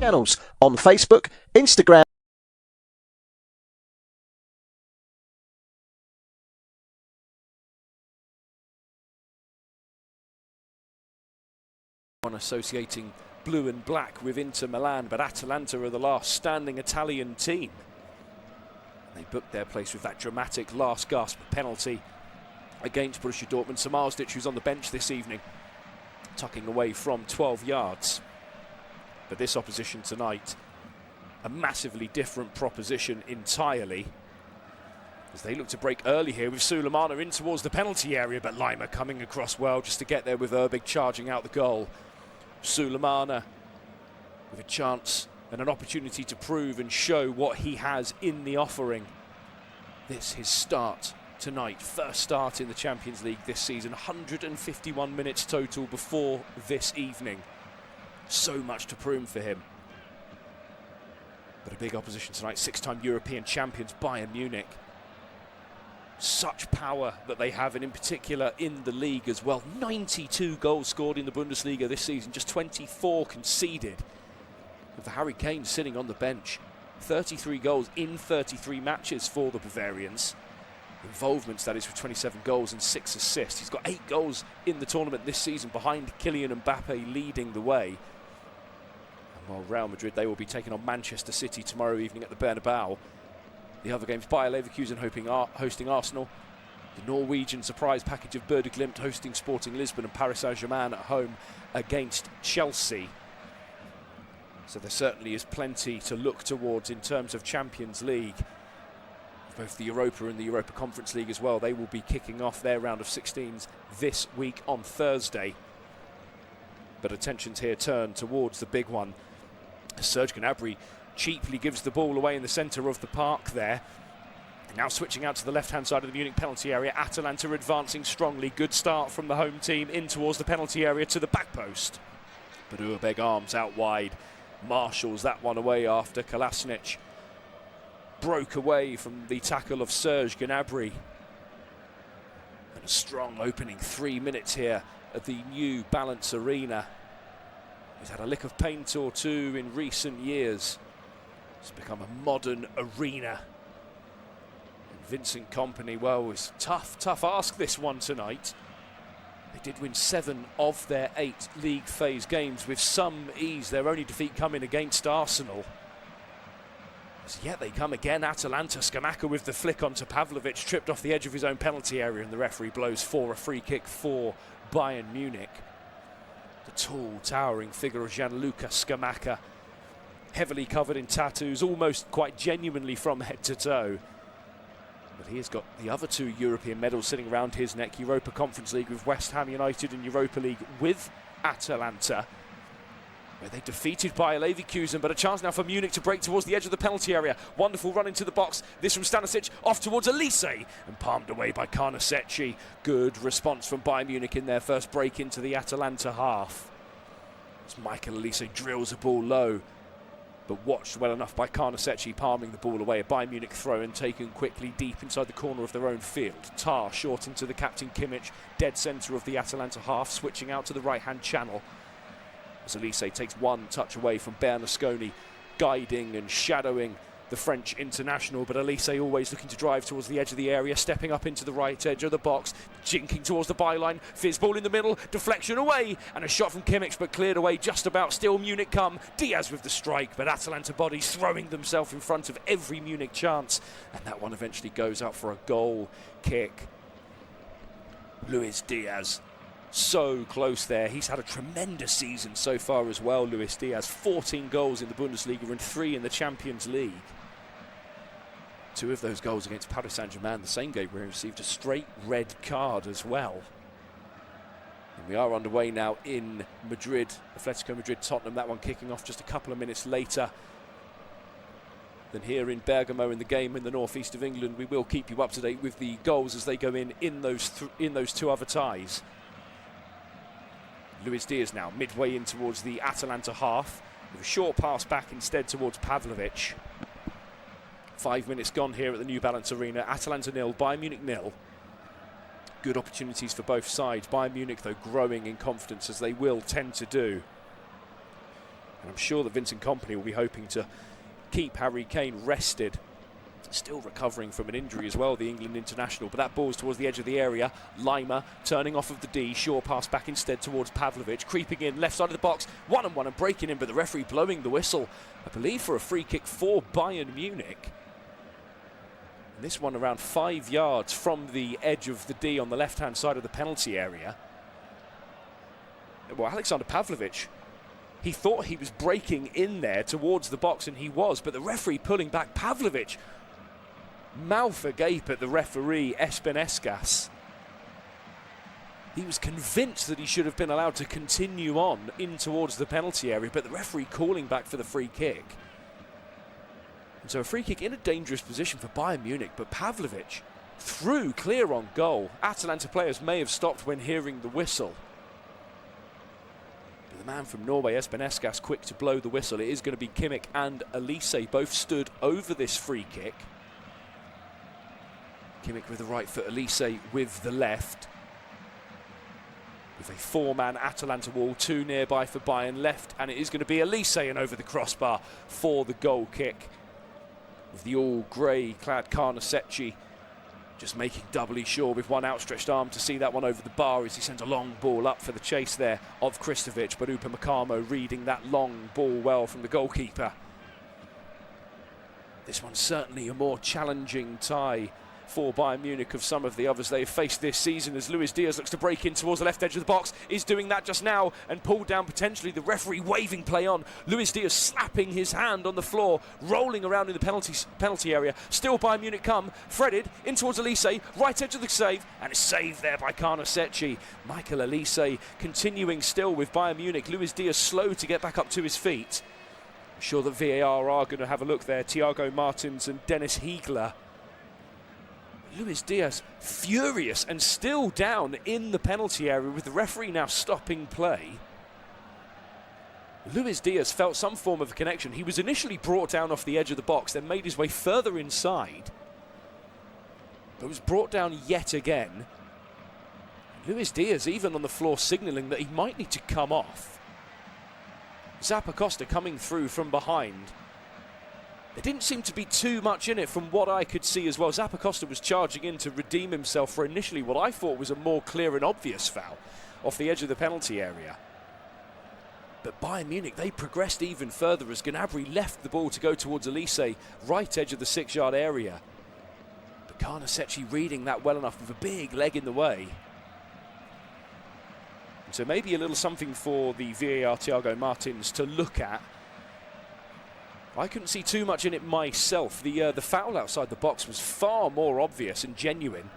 channels on Facebook, Instagram. Associating blue and black with Inter Milan, but Atalanta are the last standing Italian team. They booked their place with that dramatic last gasp penalty against Borussia Dortmund. Samardžić, who's on the bench this evening, tucking away from 12 yards. But this opposition tonight, a massively different proposition entirely, as they look to break early here with Sulemana in towards the penalty area, but Lima coming across well just to get there with Erbig charging out the goal. Sulemana with a chance and an opportunity to prove and show what he has in the offering. This his start tonight, first start in the Champions League this season, 151 minutes total before this evening. So much to prove for him. But a big opposition tonight, six-time European champions Bayern Munich. Such power that they have, and in particular in the league as well. 92 goals scored in the Bundesliga this season, just 24 conceded. With the Harry Kane sitting on the bench. 33 goals in 33 matches for the Bavarians. Involvements, that is, with 27 goals and 6 assists. He's got 8 goals in the tournament this season, behind Kylian Mbappe leading the way. And while Real Madrid, they will be taking on Manchester City tomorrow evening at the Bernabeu. The other games, Bayer Leverkusen hosting Arsenal. The Norwegian surprise package of Bode Glimt hosting Sporting Lisbon, and Paris Saint-Germain at home against Chelsea. So there certainly is plenty to look towards in terms of Champions League. Both the Europa and the Europa Conference League as well. They will be kicking off their round of 16s this week on Thursday. But attentions here turn towards the big one. Serge Gnabry cheaply gives the ball away in the centre of the park there. Now switching out to the left-hand side of the Munich penalty area. Atalanta advancing strongly. Good start from the home team in towards the penalty area to the back post. But Urbeg arms out wide. Marshals that one away after Kolasinac broke away from the tackle of Serge Gnabry. And a strong opening 3 minutes here at the new Balance Arena. He's had a lick of paint or two in recent years. It's become a modern arena. And Vincent Kompany, well, it's tough ask this one tonight. They did win 7 of their 8 league phase games with some ease. Their only defeat coming against Arsenal. So yet they come again. Atalanta, Scamacca with the flick onto Pavlovic, tripped off the edge of his own penalty area, and the referee blows for a free kick for Bayern Munich. The tall, towering figure of Gianluca Scamacca, heavily covered in tattoos, almost quite genuinely from head to toe. But he has got the other 2 European medals sitting around his neck. Europa Conference League with West Ham United and Europa League with Atalanta, where they defeated Bayer Leverkusen. But a chance now for Munich to break towards the edge of the penalty area. Wonderful run into the box. This from Stanisic, off towards Elise, and palmed away by Karnasecki. Good response from Bayern Munich in their first break into the Atalanta half. As Michael Elise drills a ball low, but watched well enough by Karnasecki, palming the ball away. A Bayern Munich throw and taken quickly deep inside the corner of their own field. Tar short into the captain Kimmich, dead centre of the Atalanta half, switching out to the right-hand channel. As Elise takes one touch away from Bernasconi, guiding and shadowing the French international, but Elise always looking to drive towards the edge of the area, stepping up into the right edge of the box, jinking towards the byline, fizz ball in the middle, deflection away, and a shot from Kimmich, but cleared away just about. Still Munich come, Diaz with the strike, but Atalanta bodies throwing themselves in front of every Munich chance, and that one eventually goes out for a goal kick. Luis Diaz, so close there. He's had a tremendous season so far as well, Luis Diaz. 14 goals in the Bundesliga and 3 in the Champions League. 2 of those goals against Paris Saint-Germain the same game where he received a straight red card as well. And we are underway now in Madrid, Atletico Madrid, Tottenham. That one kicking off just a couple of minutes later than here in Bergamo in the game in the northeast of England. We will keep you up to date with the goals as they go in those 2 other ties. Luis Diaz now midway in towards the Atalanta half, with a short pass back instead towards Pavlovic. 5 minutes gone here at the New Balance Arena. Atalanta 0, Bayern Munich 0. Good opportunities for both sides. Bayern Munich, though, growing in confidence, as they will tend to do. And I'm sure that Vincent Kompany will be hoping to keep Harry Kane rested. Still recovering from an injury as well, the England international. But that ball's towards the edge of the area. Lima turning off of the D. Shaw pass back instead towards Pavlovic. Creeping in, left side of the box. One-on-one and breaking in, but the referee blowing the whistle, I believe, for a free kick for Bayern Munich. And this one around 5 yards from the edge of the D on the left-hand side of the penalty area. Well, Alexander Pavlovic, he thought he was breaking in there towards the box, and he was, but the referee pulling back. Pavlovic, mouth agape at the referee, Espenescas. He was convinced that he should have been allowed to continue on in towards the penalty area, but the referee calling back for the free kick. And so a free kick in a dangerous position for Bayern Munich, but Pavlovic through clear on goal. Atalanta players may have stopped when hearing the whistle. But the man from Norway, Espenescas, quick to blow the whistle. It is going to be Kimmich and Elise, both stood over this free kick. Kimmich with the right foot, Elise with the left. With a four-man Atalanta wall, two nearby for Bayern left, and it is going to be Elise and over the crossbar for the goal kick. With the all-grey-clad Carnesecchi just making doubly sure with one outstretched arm to see that one over the bar as he sends a long ball up for the chase there of Kristovic, but Upamecano reading that long ball well from the goalkeeper. This one's certainly a more challenging tie for Bayern Munich of some of the others they've faced this season, as Luis Diaz looks to break in towards the left edge of the box, is doing that just now and pulled down potentially. The referee waving play on. Luis Diaz slapping his hand on the floor, rolling around in the penalty area. Still Bayern Munich come, threaded in towards Elise, right edge of the save, and it's saved there by Carnesecchi. Michael Elise continuing still with Bayern Munich. Luis Diaz slow to get back up to his feet. I'm sure that VAR are going to have a look there. Thiago Martins and Dennis Hiegler. Luis Diaz furious and still down in the penalty area with the referee now stopping play. Luis Diaz felt some form of a connection. He was initially brought down off the edge of the box, then made his way further inside, but was brought down yet again. Luis Diaz even on the floor signalling that he might need to come off. Zappacosta coming through from behind. There didn't seem to be too much in it from what I could see as well. Zappacosta was charging in to redeem himself for initially what I thought was a more clear and obvious foul off the edge of the penalty area. But Bayern Munich, they progressed even further as Gnabry left the ball to go towards Elise, right edge of the 6-yard area. But Carnesecchi reading that well enough with a big leg in the way. And so maybe a little something for the VAR Thiago Martins to look at. I couldn't see too much in it myself. The foul outside the box was far more obvious and genuine.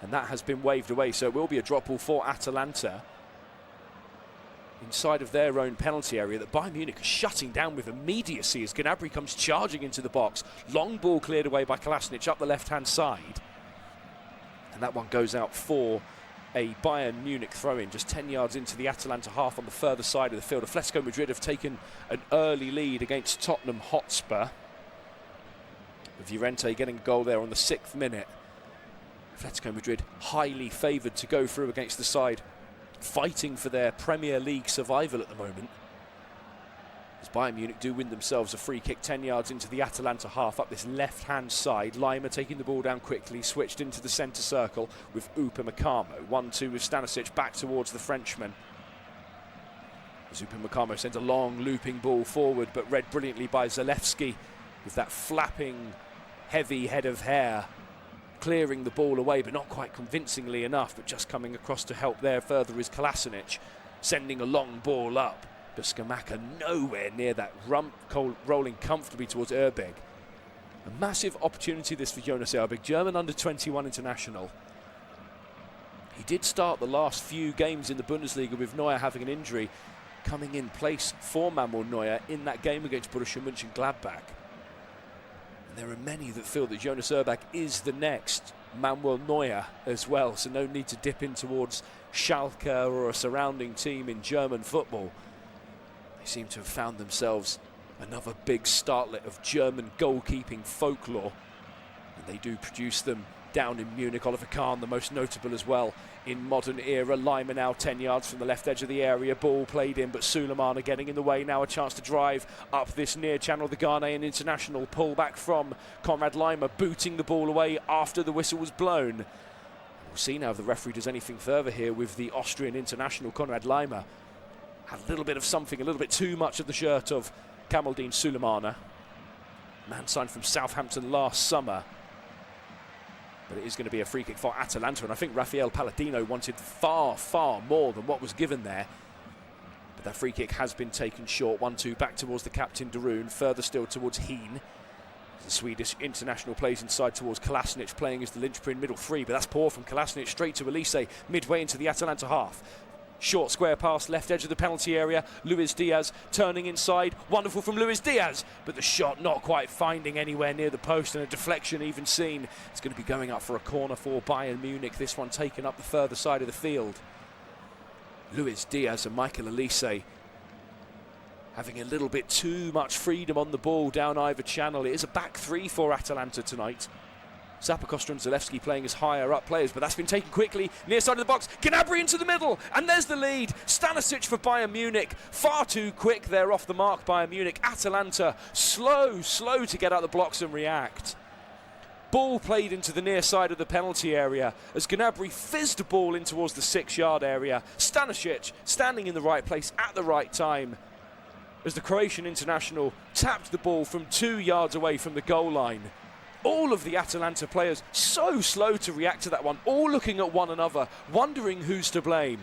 And that has been waved away, so it will be a drop ball for Atalanta inside of their own penalty area that Bayern Munich is shutting down with immediacy as Gnabry comes charging into the box. Long ball cleared away by Kolasinac up the left-hand side. And that one goes out for a Bayern Munich throw-in just 10 yards into the Atalanta half on the further side of the field. Atletico Madrid have taken an early lead against Tottenham Hotspur, with Llorente getting a goal there on the 6th minute. Atletico Madrid highly favoured to go through against the side fighting for their Premier League survival at the moment. As Bayern Munich do win themselves a free kick 10 yards into the Atalanta half up this left-hand side. Lima taking the ball down quickly, switched into the centre circle with Upamecano. 1-2 with Stanisic back towards the Frenchman. As Upamecano sends a long looping ball forward, but read brilliantly by Zalewski with that flapping heavy head of hair, clearing the ball away, but not quite convincingly enough, but just coming across to help there further is Kolasinac, sending a long ball up. But Skamaka nowhere near that, rolling comfortably towards Erbeg. A massive opportunity this for Jonas Erbeg, German under-21 international. He did start the last few games in the Bundesliga with Neuer having an injury, coming in place for Manuel Neuer in that game against Borussia Mönchengladbach. And there are many that feel that Jonas Erbeg is the next Manuel Neuer as well, so no need to dip in towards Schalke or a surrounding team in German football. They seem to have found themselves another big startlet of German goalkeeping folklore, and they do produce them down in Munich. Oliver Kahn, the most notable as well in modern era. Lima now 10 yards from the left edge of the area. Ball played in, but Suleimana getting in the way. Now a chance to drive up this near channel. The Ghanaian international pull back from Conrad Lima, booting the ball away after the whistle was blown. We'll see now if the referee does anything further here with the Austrian international Conrad Lima. Had a little bit of something, a little bit too much of the shirt of Kamaldeen Suleimana. Man signed from Southampton last summer. But it is going to be a free kick for Atalanta, and I think Rafael Palladino wanted far, far more than what was given there. But that free kick has been taken short. 1-2 back towards the captain, Darun, further still towards Heen. The Swedish international plays inside towards Kolasinac, playing as the linchpin middle three, but that's poor from Kolasinac, straight to Elise, midway into the Atalanta half. Short square pass, left edge of the penalty area. Luis Diaz turning inside. Wonderful from Luis Diaz, but the shot not quite finding anywhere near the post, and a deflection even seen. It's going to be going up for a corner for Bayern Munich. This one taken up the further side of the field. Luis Diaz and Michael Elise having a little bit too much freedom on the ball down either channel. It is a back three for Atalanta tonight. Zappacosta and Zalewski playing as higher up players, but that's been taken quickly. Near side of the box, Gnabry into the middle, and there's the lead. Stanisic for Bayern Munich. Far too quick there off the mark, Bayern Munich. Atalanta slow to get out the blocks and react. Ball played into the near side of the penalty area as Gnabry fizzed the ball in towards the 6-yard area. Stanisic standing in the right place at the right time as the Croatian international tapped the ball from 2 yards away from the goal line. All of the Atalanta players so slow to react to that one, all looking at one another, wondering who's to blame.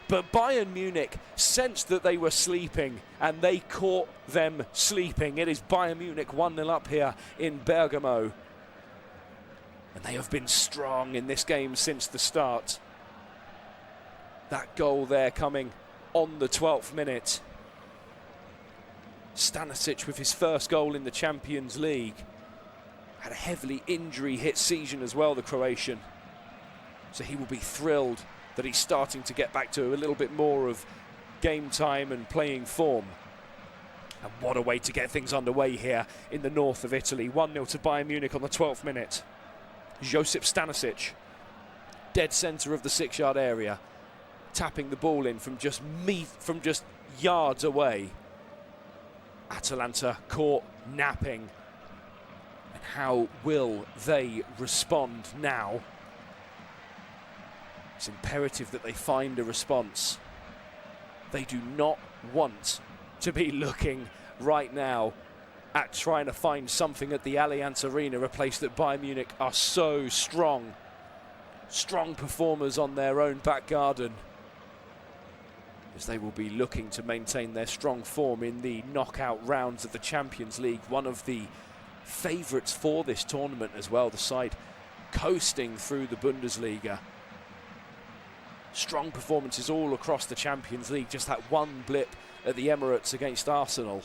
But Bayern Munich sensed that they were sleeping, and they caught them sleeping. It is Bayern Munich 1-0 up here in Bergamo. And they have been strong in this game since the start. That goal there coming on the 12th minute. Stanisic with his first goal in the Champions League. Had a heavily injury-hit season as well, the Croatian. So he will be thrilled that he's starting to get back to a little bit more of game time and playing form. And what a way to get things underway here in the north of Italy. 1-0 to Bayern Munich on the 12th minute. Josip Stanisic, dead centre of the 6-yard area, tapping the ball in from just yards away. Atalanta caught napping. How will they respond now? It's imperative that they find a response. They do not want to be looking right now at trying to find something at the Allianz Arena, a place that Bayern Munich are so strong. Strong performers on their own back garden, as they will be looking to maintain their strong form in the knockout rounds of the Champions League. One of the favourites for this tournament as well, the side coasting through the Bundesliga. Strong performances all across the Champions League, just that one blip at the Emirates against Arsenal.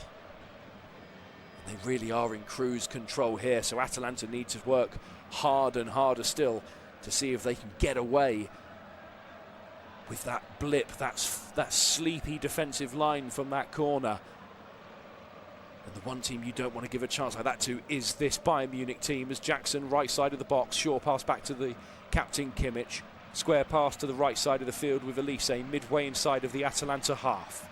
They really are in cruise control here, so Atalanta need to work hard and harder still to see if they can get away with that blip, that sleepy defensive line from that corner. And the one team you don't want to give a chance like that to is this Bayern Munich team, as Jackson, right side of the box, short pass back to the captain Kimmich, square pass to the right side of the field with Elise, midway inside of the Atalanta half.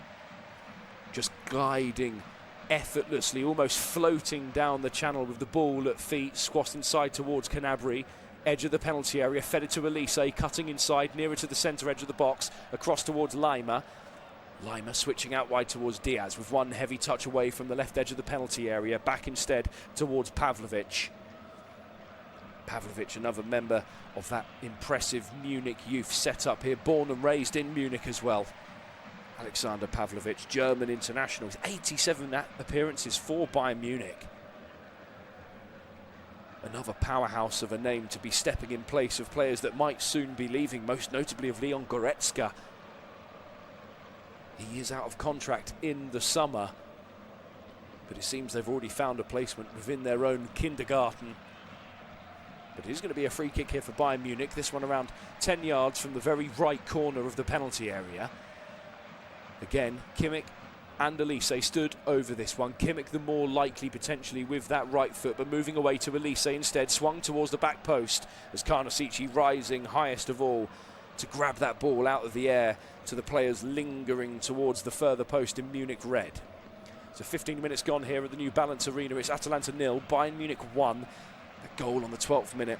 Just gliding effortlessly, almost floating down the channel with the ball at feet, squashed inside towards Gnabry, edge of the penalty area, fed it to Elise, cutting inside, nearer to the centre edge of the box, across towards Lima. Lima switching out wide towards Diaz with one heavy touch away from the left edge of the penalty area, back instead towards Pavlovic. Pavlovic, another member of that impressive Munich youth setup here, born and raised in Munich as well. Alexander Pavlovic, German international, 87 appearances for Bayern Munich. Another powerhouse of a name to be stepping in place of players that might soon be leaving, most notably of Leon Goretzka. He is out of contract in the summer, but it seems they've already found a placement within their own kindergarten. But it is going to be a free kick here for Bayern Munich, this one around 10 yards from the very right corner of the penalty area. Again, Kimmich and Elise stood over this one. Kimmich the more likely potentially with that right foot, but moving away to Elise instead, swung towards the back post as Karnasici rising highest of all to grab that ball out of the air to the players lingering towards the further post in Munich red. So 15 minutes gone here at the New Balance Arena. It's Atalanta 0, Bayern Munich 1. A goal on the 12th minute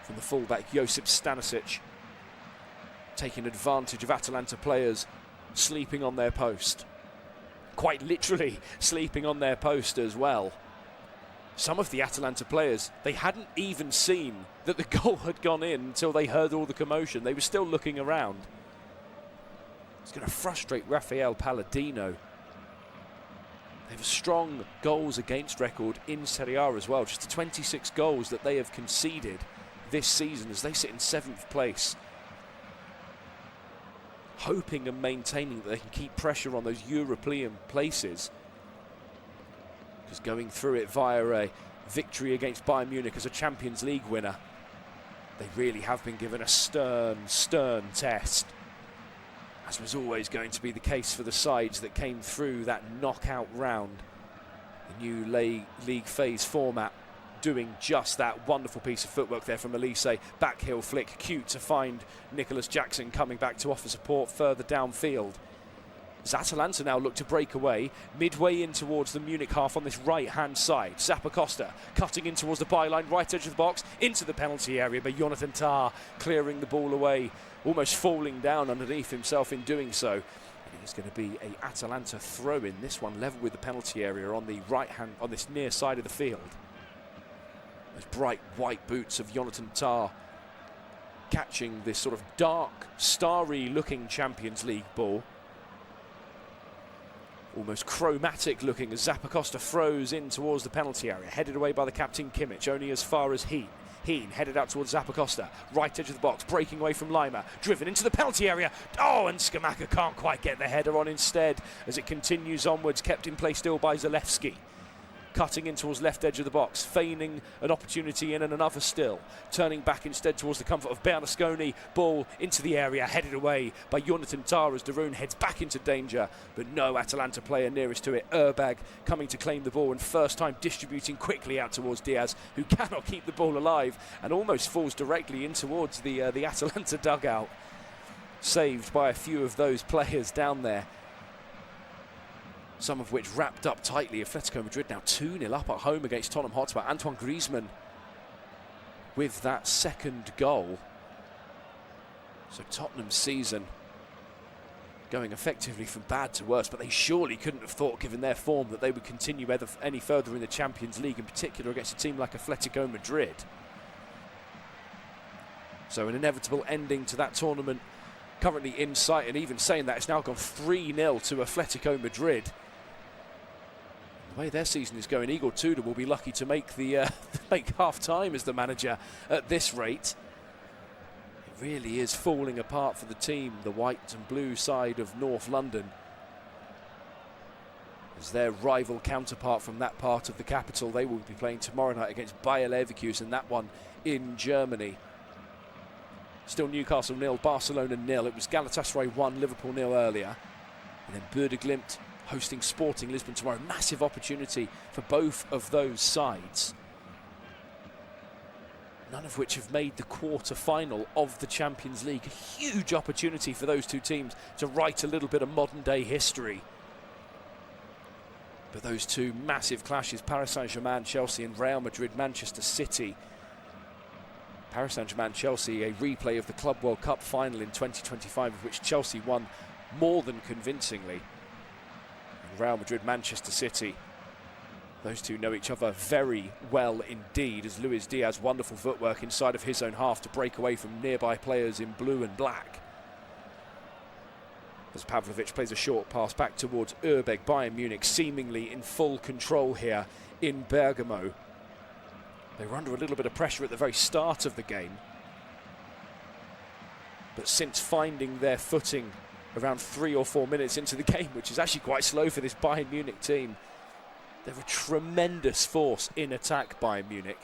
from the fullback Josip Stanisic, taking advantage of Atalanta players sleeping on their post. Quite literally sleeping on their post as well. Some of the Atalanta players, they hadn't even seen that the goal had gone in until they heard all the commotion. They were still looking around. It's going to frustrate Rafael Palladino. They have a strong goals against record in Serie A as well. Just the 26 goals that they have conceded this season as they sit in 7th place. Hoping and maintaining that they can keep pressure on those European places. Because going through it via a victory against Bayern Munich as a Champions League winner, they really have been given a stern test. As was always going to be the case for the sides that came through that knockout round. The new league phase format doing just that. Wonderful piece of footwork there from Elise. Back heel flick, cute to find Nicholas Jackson coming back to offer support further downfield. As Atalanta now look to break away, midway in towards the Munich half on this right-hand side. Zappacosta cutting in towards the byline, right edge of the box, into the penalty area, but Jonathan Tah clearing the ball away, almost falling down underneath himself in doing so. And it is going to be a Atalanta throw-in, this one level with the penalty area on the right-hand, on this near side of the field. Those bright white boots of Jonathan Tah catching this sort of dark, starry-looking Champions League ball. Almost chromatic looking as Zappacosta throws in towards the penalty area, headed away by the captain Kimmich, only as far as Heen. Heen headed out towards Zappacosta, right edge of the box, breaking away from Lima, driven into the penalty area. Oh, and Skamaka can't quite get the header on instead as it continues onwards, kept in play still by Zalewski. Cutting in towards left edge of the box, feigning an opportunity in and another still. Turning back instead towards the comfort of Bernasconi. Ball into the area, headed away by Jonathan Tah as Darun heads back into danger. But no Atalanta player nearest to it. Urbag coming to claim the ball and first time distributing quickly out towards Diaz, who cannot keep the ball alive and almost falls directly in towards the Atalanta dugout. Saved by a few of those players down there. Some of which wrapped up tightly. Atletico Madrid now 2-0 up at home against Tottenham Hotspur. Antoine Griezmann with that second goal. So Tottenham's season going effectively from bad to worse, but they surely couldn't have thought, given their form, that they would continue any further in the Champions League, in particular against a team like Atletico Madrid. So an inevitable ending to that tournament currently in sight, and even saying that, it's now gone 3-0 to Atletico Madrid. The way their season is going, Igor Tudor will be lucky to make the make half-time as the manager at this rate. It really is falling apart for the team, the white and blue side of North London, as their rival counterpart from that part of the capital. They will be playing tomorrow night against Bayer Leverkusen, that one in Germany. Still Newcastle 0, Barcelona 0. It was Galatasaray 1, Liverpool 0 earlier. And then Bode Glimt hosting Sporting Lisbon tomorrow. Massive opportunity for both of those sides. None of which have made the quarter-final of the Champions League. A huge opportunity for those two teams to write a little bit of modern-day history. But those two massive clashes, Paris Saint-Germain, Chelsea, and Real Madrid, Manchester City. Paris Saint-Germain, Chelsea, a replay of the Club World Cup final in 2025, of which Chelsea won more than convincingly. And Real Madrid, Manchester City, those two know each other very well indeed, as Luis Diaz, wonderful footwork inside of his own half to break away from nearby players in blue and black. As Pavlovic plays a short pass back towards Urbeg, Bayern Munich seemingly in full control here in Bergamo. They were under a little bit of pressure at the very start of the game, but since finding their footing around 3 or 4 minutes into the game, which is actually quite slow for this Bayern Munich team, they're a tremendous force in attack, Bayern Munich.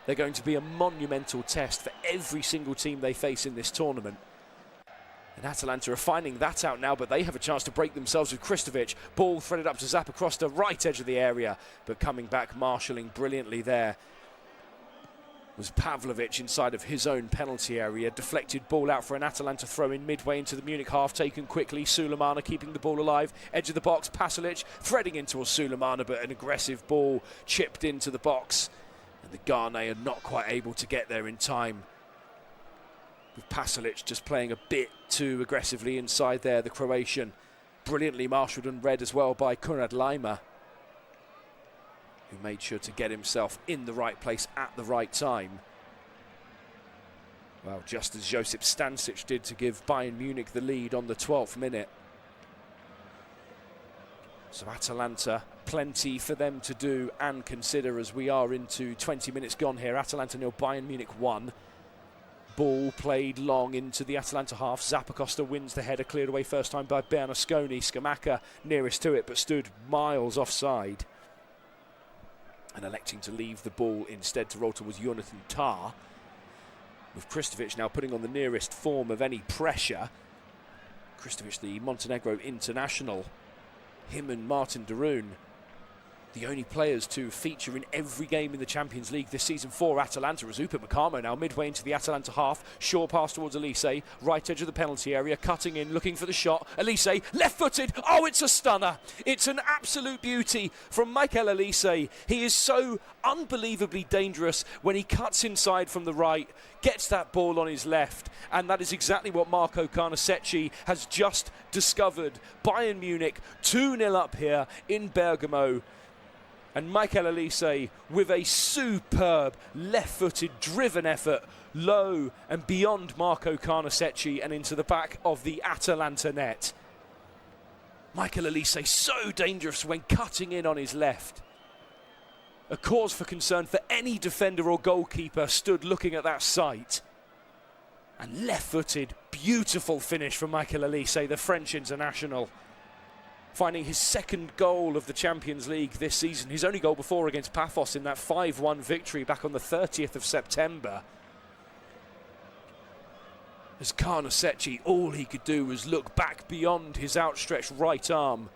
They're going to be a monumental test for every single team they face in this tournament. And Atalanta are finding that out now, but they have a chance to break themselves with Kristovic. Ball threaded up to Zap across the right edge of the area, but coming back, marshalling brilliantly there was Pavlovic inside of his own penalty area. Deflected ball out for an Atalanta throw-in midway into the Munich half, taken quickly. Sulemana keeping the ball alive. Edge of the box, Pasalic threading in towards Sulemana, but an aggressive ball chipped into the box. And the Ghanaian are not quite able to get there in time, with Pasalic just playing a bit too aggressively inside there, the Croatian. Brilliantly marshalled and read as well by Konrad Laimer, who made sure to get himself in the right place at the right time. Well, just as Josip Stanisic did to give Bayern Munich the lead on the 12th minute. So Atalanta, plenty for them to do and consider as we are into 20 minutes gone here. Atalanta 0, Bayern Munich 1. Ball played long into the Atalanta half. Zappacosta wins the header, cleared away first time by Bernasconi. Scamacca nearest to it, but stood miles offside, and electing to leave the ball instead to roll towards Jonathan Tah, with Kristovic now putting on the nearest form of any pressure. Kristovic, the Montenegro international, him and Martin Darun, the only players to feature in every game in the Champions League this season for Atalanta. Ruzupin Makamo now midway into the Atalanta half. Short pass towards Elise, right edge of the penalty area, cutting in, looking for the shot. Elise, left-footed. Oh, it's a stunner. It's an absolute beauty from Michael Elise. He is so unbelievably dangerous when he cuts inside from the right, gets that ball on his left, and that is exactly what Marco Carnesecchi has just discovered. Bayern Munich 2-0 up here in Bergamo. And Michael Elise with a superb left-footed driven effort, low and beyond Marco Carnesecchi and into the back of the Atalanta net. Michael Elise so dangerous when cutting in on his left. A cause for concern for any defender or goalkeeper stood looking at that sight. And left-footed, beautiful finish from Michael Elise, the French international, finding his second goal of the Champions League this season. His only goal before against Paphos in that 5-1 victory back on the 30th of September. As Carnesecchi, all he could do was look back beyond his outstretched right arm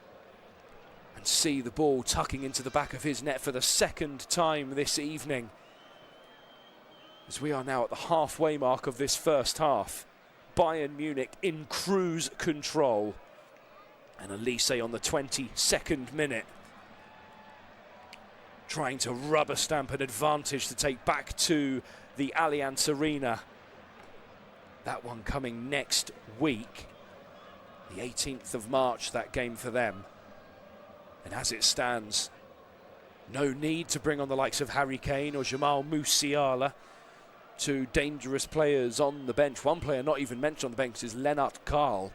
and see the ball tucking into the back of his net for the second time this evening. As we are now at the halfway mark of this first half, Bayern Munich in cruise control. And Elise on the 22nd minute, trying to rubber stamp an advantage to take back to the Allianz Arena. That one coming next week, the 18th of March, that game for them. And as it stands, no need to bring on the likes of Harry Kane or Jamal Musiala, two dangerous players on the bench. One player not even mentioned on the bench is Lennart Karl.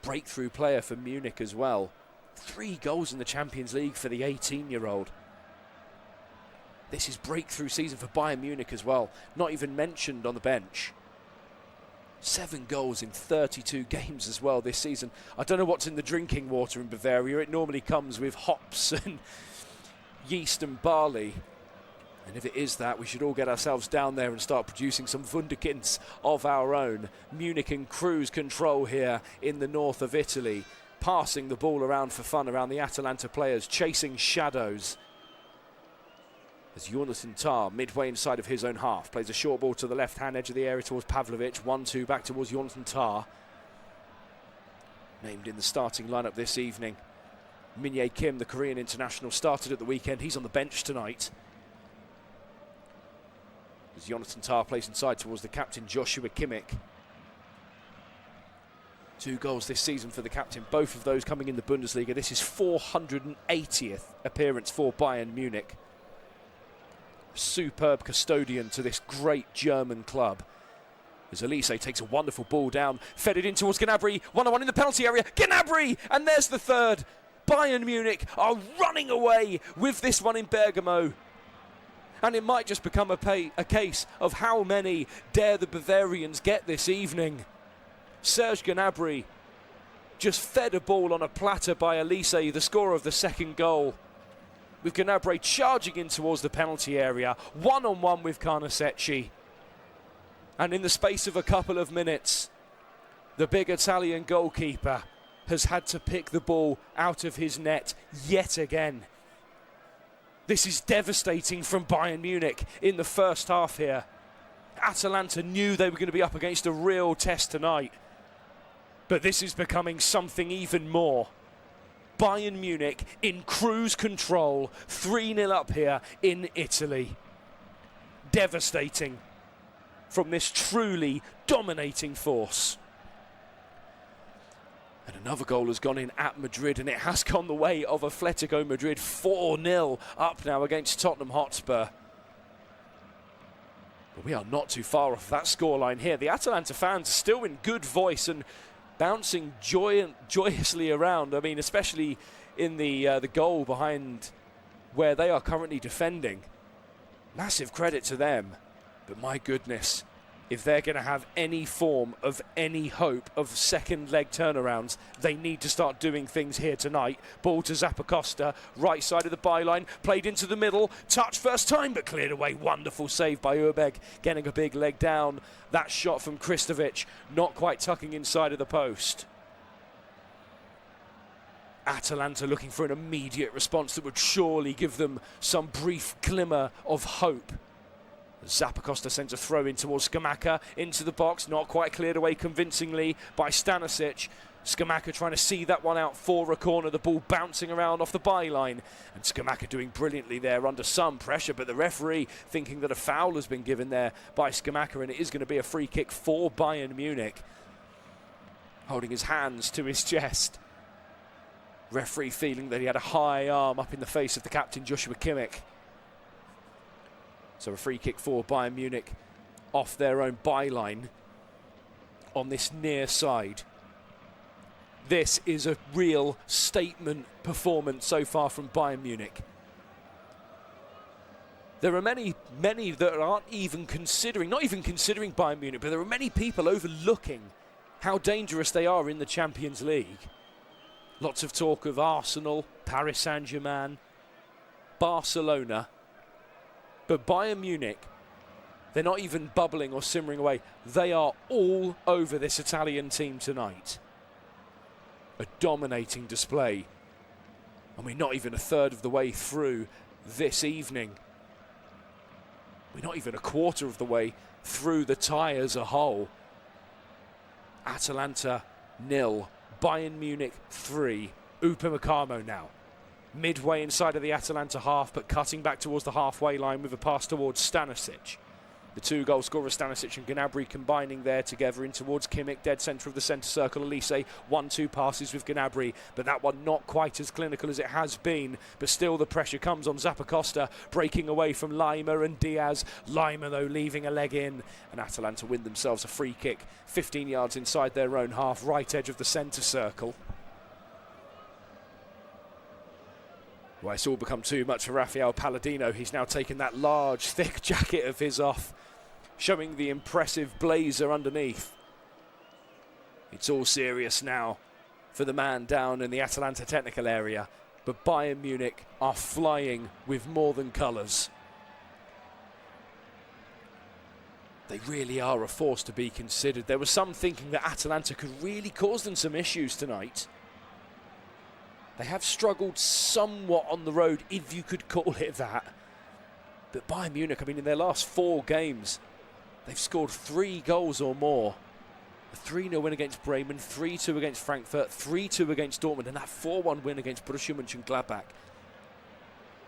Breakthrough player for Munich as well. 3 goals in the Champions League for the 18-year-old. This is breakthrough season for Bayern Munich as well. Not even mentioned on the bench. 7 goals in 32 games as well this season. I don't know what's in the drinking water in Bavaria. It normally comes with hops and yeast and barley. And if it is that, we should all get ourselves down there and start producing some wunderkinds of our own. Munich in cruise control here in the north of Italy, passing the ball around for fun around the Atalanta players, chasing shadows. As Jonathan Tah, midway inside of his own half, plays a short ball to the left-hand edge of the area towards Pavlovic. 1-2 back towards Jonathan Tah. Named in the starting lineup this evening. Min-Jae Kim, the Korean international, started at the weekend. He's on the bench tonight. As Jonathan Tah plays inside towards the captain, Joshua Kimmich. 2 goals this season for the captain, both of those coming in the Bundesliga. This is 480th appearance for Bayern Munich. Superb custodian to this great German club. As Elise takes a wonderful ball down, fed it in towards Gnabry, 1-on-1 in the penalty area, Gnabry! And there's the third. Bayern Munich are running away with this one in Bergamo. And it might just become a case of how many dare the Bavarians get this evening. Serge Gnabry just fed a ball on a platter by Elise, the scorer of the second goal. With Gnabry charging in towards the penalty area, 1-on-1 with Carnesecchi. And in the space of a couple of minutes, The big Italian goalkeeper has had to pick the ball out of his net yet again. This is devastating from Bayern Munich in the first half here. Atalanta knew they were going to be up against a real test tonight. But this is becoming something even more. Bayern Munich in cruise control, 3-0 up here in Italy. Devastating from this truly dominating force. And another goal has gone in at Madrid, and it has gone the way of Atletico Madrid. 4-0 up now against Tottenham Hotspur. But we are not too far off that scoreline here. The Atalanta fans are still in good voice and bouncing joyously around. I mean, especially in the goal behind where they are currently defending. Massive credit to them. But my goodness, if they're going to have any form of any hope of second leg turnarounds, they need to start doing things here tonight. Ball to Zappacosta, right side of the byline, played into the middle, touch first time but cleared away. Wonderful save by Urbeg, getting a big leg down. That shot from Kristovic, not quite tucking inside of the post. Atalanta looking for an immediate response that would surely give them some brief glimmer of hope. Zappacosta sends a throw in towards Scamacca, into the box, not quite cleared away convincingly by Stanisic. Scamacca trying to see that one out for a corner, the ball bouncing around off the byline. And Scamacca doing brilliantly there under some pressure, but the referee thinking that a foul has been given there by Scamacca, and it is going to be a free kick for Bayern Munich. Holding his hands to his chest. Referee feeling that he had a high arm up in the face of the captain, Joshua Kimmich. So a free kick for Bayern Munich off their own byline on this near side. This is a real statement performance so far from Bayern Munich. There are many that aren't even considering, not even considering Bayern Munich, but there are many people overlooking how dangerous they are in the Champions League. Lots of talk of Arsenal, Paris Saint-Germain, Barcelona. But Bayern Munich, they're not even bubbling or simmering away. They are all over this Italian team tonight. A dominating display. And we're not even a third of the way through this evening. We're not even a quarter of the way through the tie as a whole. Atalanta 0, Bayern Munich 3. Upamecano now. Midway inside of the Atalanta half, but cutting back towards the halfway line with a pass towards Stanisic. The two goal scorers, Stanisic and Gnabry, combining there together in towards Kimmich, dead centre of the centre circle. Elise, 1-2 passes with Gnabry, but that one not quite as clinical as it has been. But still the pressure comes on Zappacosta, breaking away from Lima and Diaz. Lima, though, leaving a leg in, and Atalanta win themselves a free kick 15 yards inside their own half, right edge of the centre circle. Well, it's all become too much for Rafael Palladino. He's now taken that large, thick jacket of his off, showing the impressive blazer underneath. It's all serious now for the man down in the Atalanta technical area. But Bayern Munich are flying with more than colours. They really are a force to be considered. There was some thinking that Atalanta could really cause them some issues tonight. They have struggled somewhat on the road, if you could call it that. But Bayern Munich, I mean, in their last 4 games, they've scored 3 goals or more. A 3-0 win against Bremen, 3-2 against Frankfurt, 3-2 against Dortmund, and that 4-1 win against Borussia Mönchengladbach.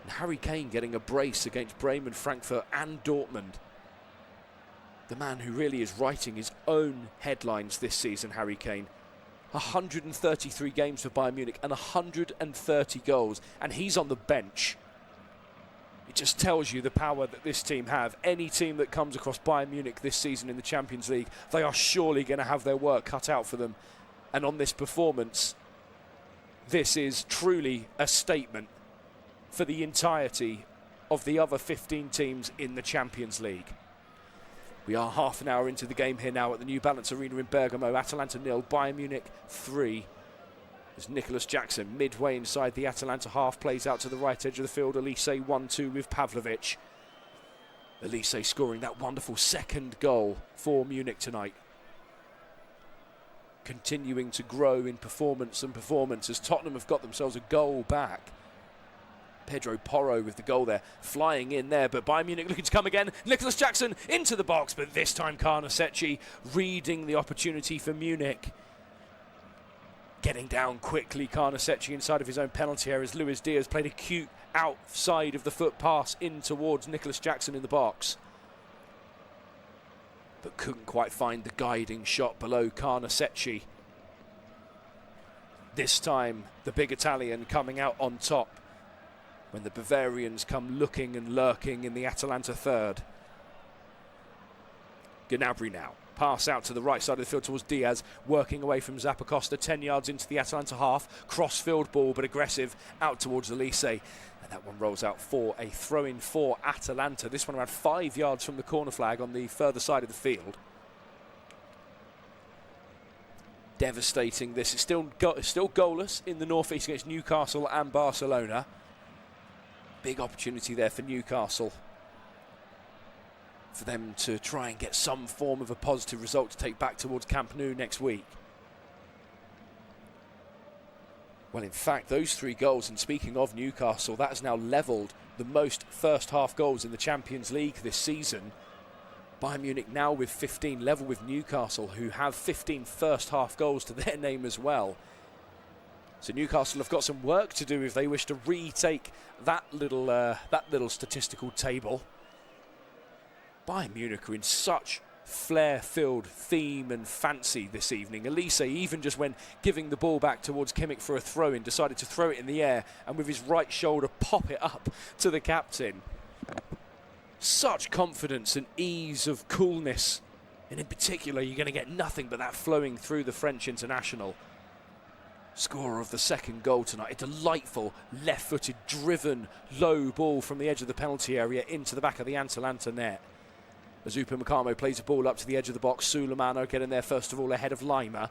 And Harry Kane getting a brace against Bremen, Frankfurt and Dortmund. The man who really is writing his own headlines this season, Harry Kane. 133 games for Bayern Munich and 130 goals, and he's on the bench. It just tells you the power that this team have. Any team that comes across Bayern Munich this season in the Champions League, they are surely going to have their work cut out for them. And on this performance, this is truly a statement for the entirety of the other 15 teams in the Champions League. We are half an hour into the game here now at the New Balance Arena in Bergamo. Atalanta 0, Bayern Munich 3. As Nicholas Jackson, midway inside the Atalanta half, plays out to the right edge of the field. Elise 1-2 with Pavlovic. Elise scoring that wonderful second goal for Munich tonight. continuing to grow in performance as Tottenham have got themselves a goal back. Pedro Porro with the goal there, flying in there, but Bayern Munich looking to come again. Nicholas Jackson into the box, but this time Carnesecchi reading the opportunity for Munich. Getting down quickly, Carnesecchi inside of his own penalty area as Luis Diaz played a cute outside of the foot pass in towards Nicholas Jackson in the box. But couldn't quite find the guiding shot below Carnesecchi. This time, the big Italian coming out on top when the Bavarians come looking and lurking in the Atalanta third. Gnabry now. Pass out to the right side of the field towards Diaz, working away from Zappacosta, 10 yards into the Atalanta half. Cross-field ball, but aggressive, out towards Elise. And that one rolls out for a throw-in for Atalanta. This one around 5 yards from the corner flag on the further side of the field. Devastating this. It's still goalless in the northeast against Newcastle and Barcelona. Big opportunity there for Newcastle, for them to try and get some form of a positive result to take back towards Camp Nou next week. Well, in fact, those 3 goals, and speaking of Newcastle, that has now levelled the most first half goals in the Champions League this season. Bayern Munich now with 15, level with Newcastle, who have 15 first half goals to their name as well. So Newcastle have got some work to do if they wish to retake that little statistical table. Bayern Munich are in such flair-filled theme and fancy this evening. Elise, even just when giving the ball back towards Kimmich for a throw-in, decided to throw it in the air and with his right shoulder pop it up to the captain. Such confidence and ease of coolness. And in particular, you're going to get nothing but that flowing through the French international. Scorer of the second goal tonight, a delightful left-footed driven low ball from the edge of the penalty area into the back of the Atalanta net. As Upamecano plays a ball up to the edge of the box, Sulemano getting there first of all ahead of Lima.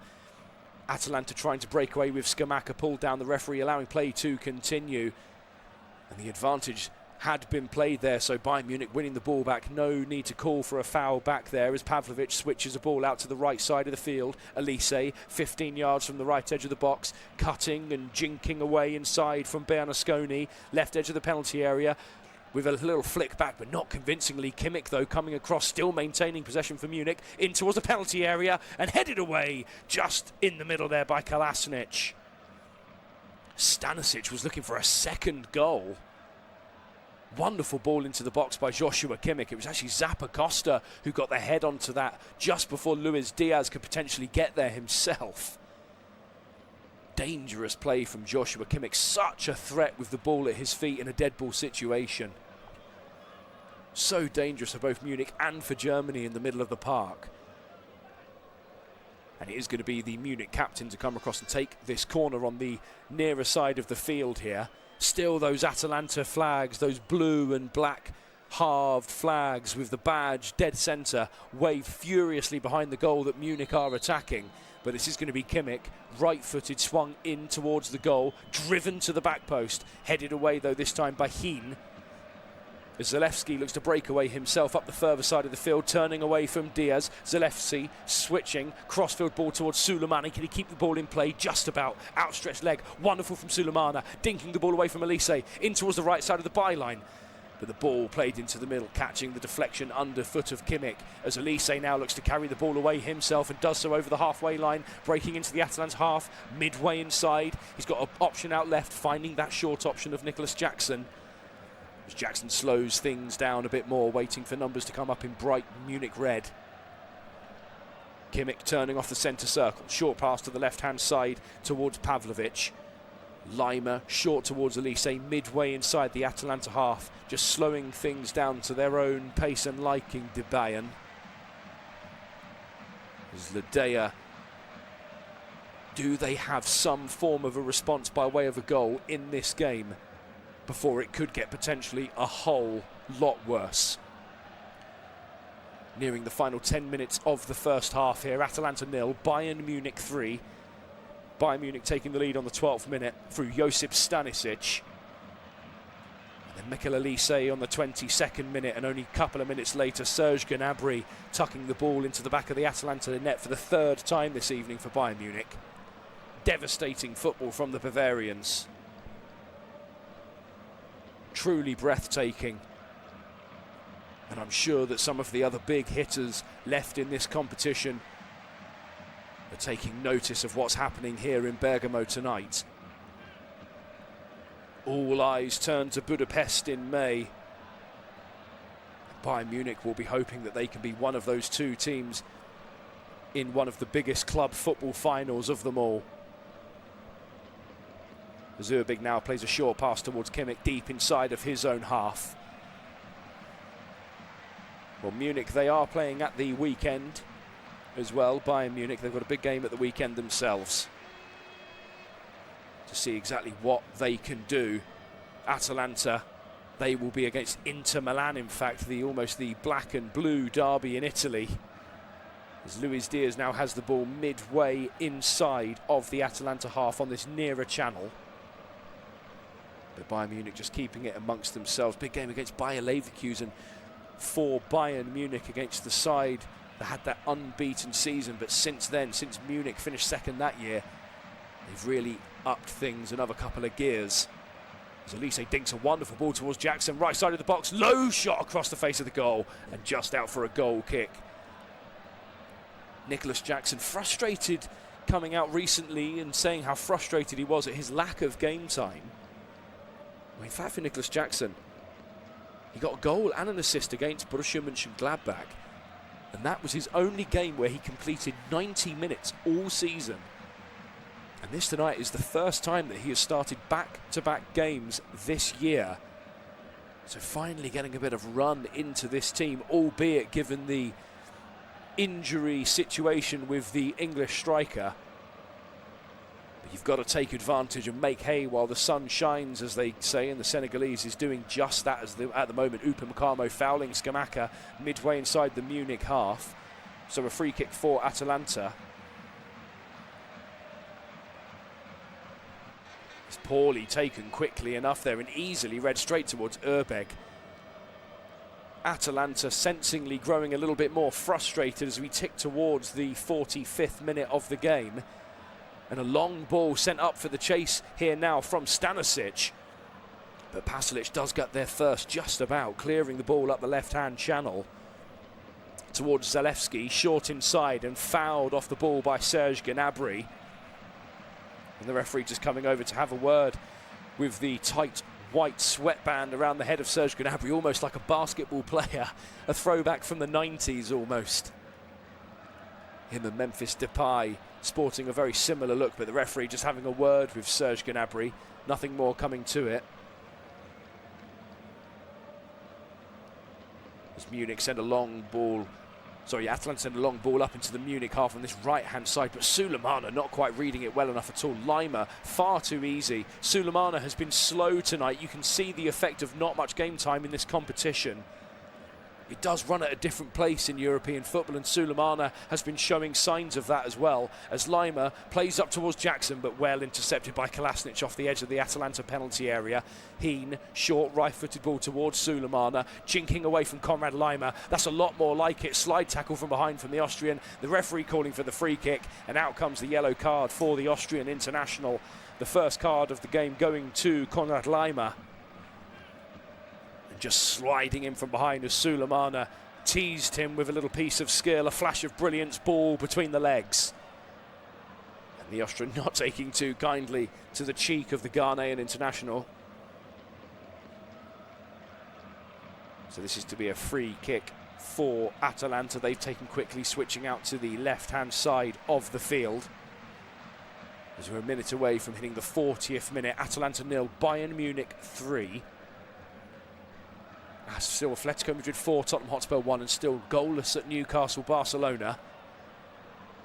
Atalanta trying to break away with Scamacca, pulled down the referee, allowing play to continue. And the advantage had been played there, so Bayern Munich winning the ball back. No need to call for a foul back there as Pavlovic switches a ball out to the right side of the field. Elise, 15 yards from the right edge of the box, cutting and jinking away inside from Bernasconi, left edge of the penalty area, with a little flick back, but not convincingly. Kimmich, though, coming across, still maintaining possession for Munich, in towards the penalty area, and headed away just in the middle there by Kolasinac. Stanisic was looking for a second goal. Wonderful ball into the box by Joshua Kimmich. It was actually Zappacosta who got the head onto that just before Luis Diaz could potentially get there himself. Dangerous play from Joshua Kimmich. Such a threat with the ball at his feet in a dead ball situation. So dangerous for both Munich and for Germany in the middle of the park. And it is going to be the Munich captain to come across and take this corner on the nearer side of the field here. Still those Atalanta flags, those blue and black halved flags with the badge dead centre, wave furiously behind the goal that Munich are attacking. But this is going to be Kimmich, right-footed, swung in towards the goal, driven to the back post, headed away though this time by Heen. As Zalewski looks to break away himself up the further side of the field, turning away from Diaz. Zalewski switching, crossfield ball towards Sulemana. Can he keep the ball in play? Just about. Outstretched leg, wonderful from Sulemana, dinking the ball away from Elise, in towards the right side of the byline. But the ball played into the middle, catching the deflection underfoot of Kimmich, as Elise now looks to carry the ball away himself and does so over the halfway line, breaking into the Atalanta half, midway inside. He's got an option out left, finding that short option of Nicholas Jackson. As Jackson slows things down a bit more, waiting for numbers to come up in bright Munich red. Kimmich turning off the centre circle, short pass to the left-hand side towards Pavlovic. Lima short towards Elise, midway inside the Atalanta half, just slowing things down to their own pace and liking de Bayern. As Ledea, do they have some form of a response by way of a goal in this game before it could get potentially a whole lot worse? Nearing the final 10 minutes of the first half here. Atalanta 0, Bayern Munich 3. Bayern Munich taking the lead on the 12th minute through Josip Stanisic. And then Mikel Elise on the 22nd minute, and only a couple of minutes later, Serge Gnabry tucking the ball into the back of the Atalanta net for the third time this evening for Bayern Munich. Devastating football from the Bavarians. Truly breathtaking. And I'm sure that some of the other big hitters left in this competition are taking notice of what's happening here in Bergamo tonight. All eyes turn to Budapest in May. Bayern Munich will be hoping that they can be one of those two teams in one of the biggest club football finals of them all. Zubik now plays a short pass towards Kimmich deep inside of his own half. Well, Munich, they are playing at the weekend as well. Bayern Munich, they've got a big game at the weekend themselves to see exactly what they can do. Atalanta, they will be against Inter Milan, in fact, almost the black and blue derby in Italy, as Luis Diaz now has the ball midway inside of the Atalanta half on this nearer channel. But Bayern Munich just keeping it amongst themselves. Big game against Bayer Leverkusen for Bayern Munich, against the side that had that unbeaten season. But since then, since Munich finished second that year, they've really upped things another couple of gears. As Elise dinks a wonderful ball towards Jackson, right side of the box, low shot across the face of the goal and just out for a goal kick. Nicholas Jackson frustrated, coming out recently and saying how frustrated he was at his lack of game time. Well, in fact, for Nicholas Jackson, he got a goal and an assist against Borussia Mönchengladbach, and that was his only game where he completed 90 minutes all season. And this tonight is the first time that he has started back-to-back games this year. So finally getting a bit of run into this team, albeit given the injury situation with the English striker. But you've got to take advantage and make hay while the sun shines, as they say, and the Senegalese is doing just that at the moment. Upamecano fouling Scamacca midway inside the Munich half. So a free kick for Atalanta. It's poorly taken quickly enough there and easily read straight towards Urbeg. Atalanta sensingly growing a little bit more frustrated as we tick towards the 45th minute of the game. And a long ball sent up for the chase here now from Stanisic. But Pasalic does get there first, just about, clearing the ball up the left-hand channel towards Zalewski, short inside and fouled off the ball by Serge Gnabry. And the referee just coming over to have a word with the tight white sweatband around the head of Serge Gnabry, almost like a basketball player, a throwback from the 90s almost. Him and Memphis Depay sporting a very similar look, but the referee just having a word with Serge Gnabry, nothing more coming to it. As Munich send a long ball, Atalanta send a long ball up into the Munich half on this right-hand side, but Sulemana not quite reading it well enough at all. Lima, far too easy. Sulemana has been slow tonight. You can see the effect of not much game time in this competition. It does run at a different place in European football, and Sulemana has been showing signs of that as well, as Lima plays up towards Jackson, but well intercepted by Kolasinac off the edge of the Atalanta penalty area. Heen, short right-footed ball towards Sulemana, jinking away from Konrad Lima. That's a lot more like it. Slide tackle from behind from the Austrian. The referee calling for the free kick, and out comes the yellow card for the Austrian international. The first card of the game going to Konrad Lima. Just sliding in from behind as Sulemana teased him with a little piece of skill, a flash of brilliance, ball between the legs. And the Austrian not taking too kindly to the cheek of the Ghanaian international. So this is to be a free kick for Atalanta. They've taken quickly, switching out to the left-hand side of the field. As we're a minute away from hitting the 40th minute, Atalanta 0, Bayern Munich 3. Still Atletico Madrid 4, Tottenham Hotspur 1, and still goalless at Newcastle, Barcelona.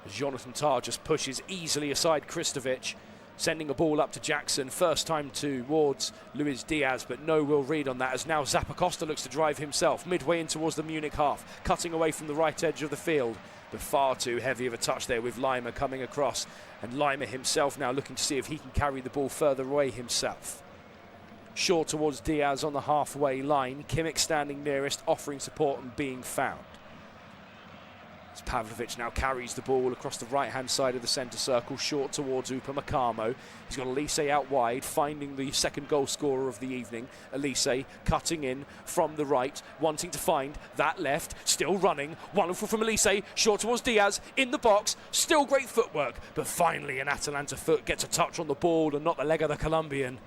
As Jonathan Tah just pushes easily aside Kristovic, sending a ball up to Jackson. First time towards Luis Diaz, but no real read on that, as now Zappacosta looks to drive himself midway in towards the Munich half, cutting away from the right edge of the field. But far too heavy of a touch there with Lima coming across, and Lima himself now looking to see if he can carry the ball further away himself. short towards Diaz on the halfway line. Kimmich standing nearest, offering support and being found. As Pavlovic now carries the ball across the right-hand side of the centre circle, short towards Upamecano. He's got Elise out wide, finding the second goal scorer of the evening. Elise cutting in from the right, wanting to find that left, still running. Wonderful from Elise, short towards Diaz, in the box, still great footwork, but finally an Atalanta foot gets a touch on the ball and not the leg of the Colombian.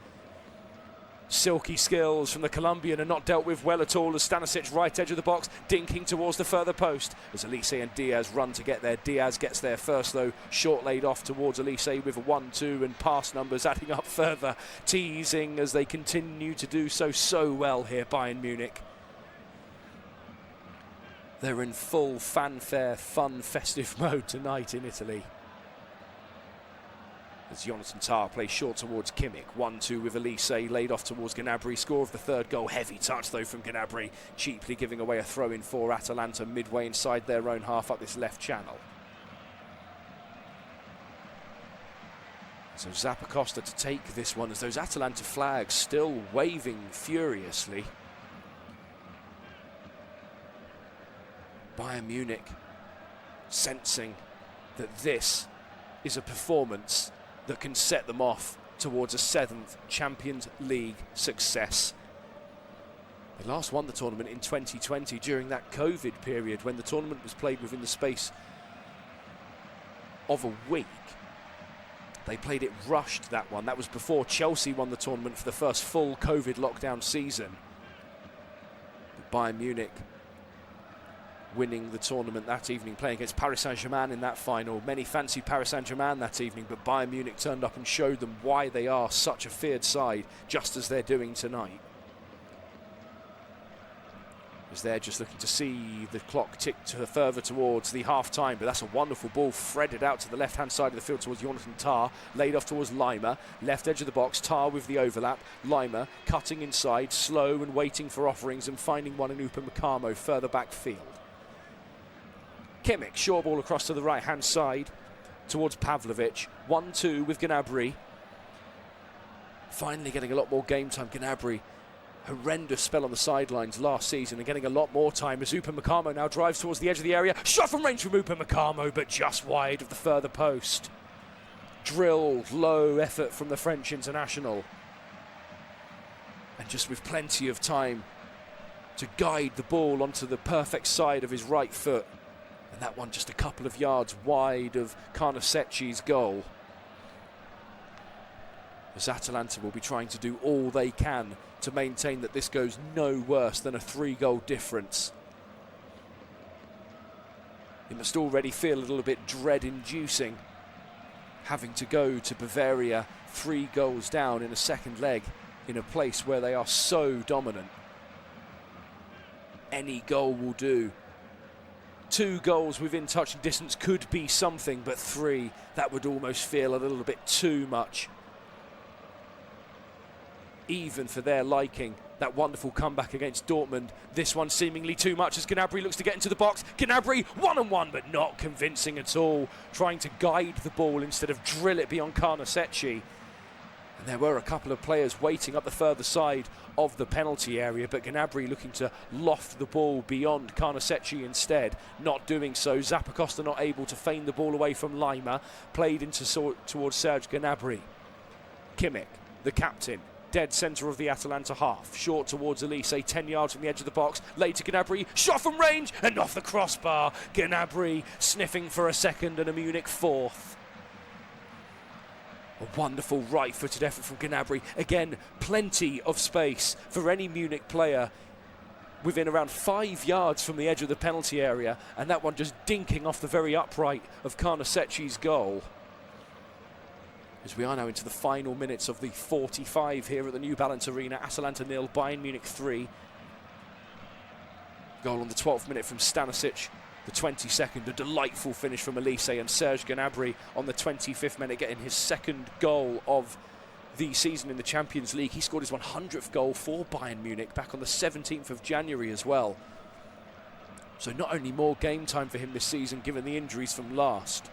Silky skills from the Colombian are not dealt with well at all as Stanisic, right edge of the box, dinking towards the further post as Elise and Diaz run to get there. Diaz gets there first though, short laid off towards Elise with a 1-2 and pass numbers adding up further, teasing as they continue to do so well here, Bayern Munich. They're in full fanfare, fun, festive mode tonight in Italy. As Jonathan Tah plays short towards Kimmich. 1-2 with Elise, laid off towards Gnabry. Score of the third goal. Heavy touch though from Gnabry, cheaply giving away a throw-in for Atalanta midway inside their own half up this left channel. So Zappacosta to take this one as those Atalanta flags still waving furiously. Bayern Munich sensing that this is a performance that can set them off towards a 7th Champions League success. They last won the tournament in 2020 during that COVID period when the tournament was played within the space of a week. They played it rushed, that one. That was before Chelsea won the tournament for the first full COVID lockdown season. But Bayern Munich winning the tournament that evening, playing against Paris Saint-Germain in that final. Many fancied Paris Saint-Germain that evening, but Bayern Munich turned up and showed them why they are such a feared side, just as they're doing tonight. As they're just looking to see the clock tick further towards the half-time, but that's a wonderful ball threaded out to the left-hand side of the field towards Jonathan Tah, laid off towards Lima, left edge of the box, Tah with the overlap, Lima cutting inside, slow and waiting for offerings and finding one in Upamecano further back field. Kimmich, short ball across to the right-hand side towards Pavlovic. 1-2 with Gnabry. Finally getting a lot more game time. Gnabry, horrendous spell on the sidelines last season and getting a lot more time as Upamecano now drives towards the edge of the area. Shot from range from Upamecano, but just wide of the further post. Drilled, low effort from the French international. And just with plenty of time to guide the ball onto the perfect side of his right foot. And that one just a couple of yards wide of Carnesecchi's goal. As Atalanta will be trying to do all they can to maintain that this goes no worse than a 3-goal difference. It must already feel a little bit dread-inducing having to go to Bavaria 3 goals down in a second leg in a place where they are so dominant. Any goal will do. 2 goals within touching distance could be something, but 3, that would almost feel a little bit too much. Even for their liking. That wonderful comeback against Dortmund. This one seemingly too much as Gnabry looks to get into the box. Gnabry, 1-on-1, but not convincing at all. Trying to guide the ball instead of drill it beyond Carnesecchi. And there were a couple of players waiting up the further side of the penalty area, but Gnabry looking to loft the ball beyond Carnesecchi instead. Not doing so. Zappacosta not able to feign the ball away from Lima. Played into towards Serge Gnabry. Kimmich, the captain, dead centre of the Atalanta half. Short towards Elise, 10 yards from the edge of the box. Late to Gnabry, shot from range and off the crossbar. Gnabry sniffing for a second and a Munich 4th. A wonderful right-footed effort from Gnabry. Again, plenty of space for any Munich player within around 5 yards from the edge of the penalty area, and that one just dinking off the very upright of Carnesecchi's goal. As we are now into the final minutes of the 45 here at the New Balance Arena. Atalanta 0, Bayern Munich 3. Goal on the 12th minute from Stanisic. The 22nd, a delightful finish from Elise, and Serge Gnabry on the 25th minute getting his second goal of the season in the Champions League. He scored his 100th goal for Bayern Munich back on the 17th of January as well. So not only more game time for him this season given the injuries from last,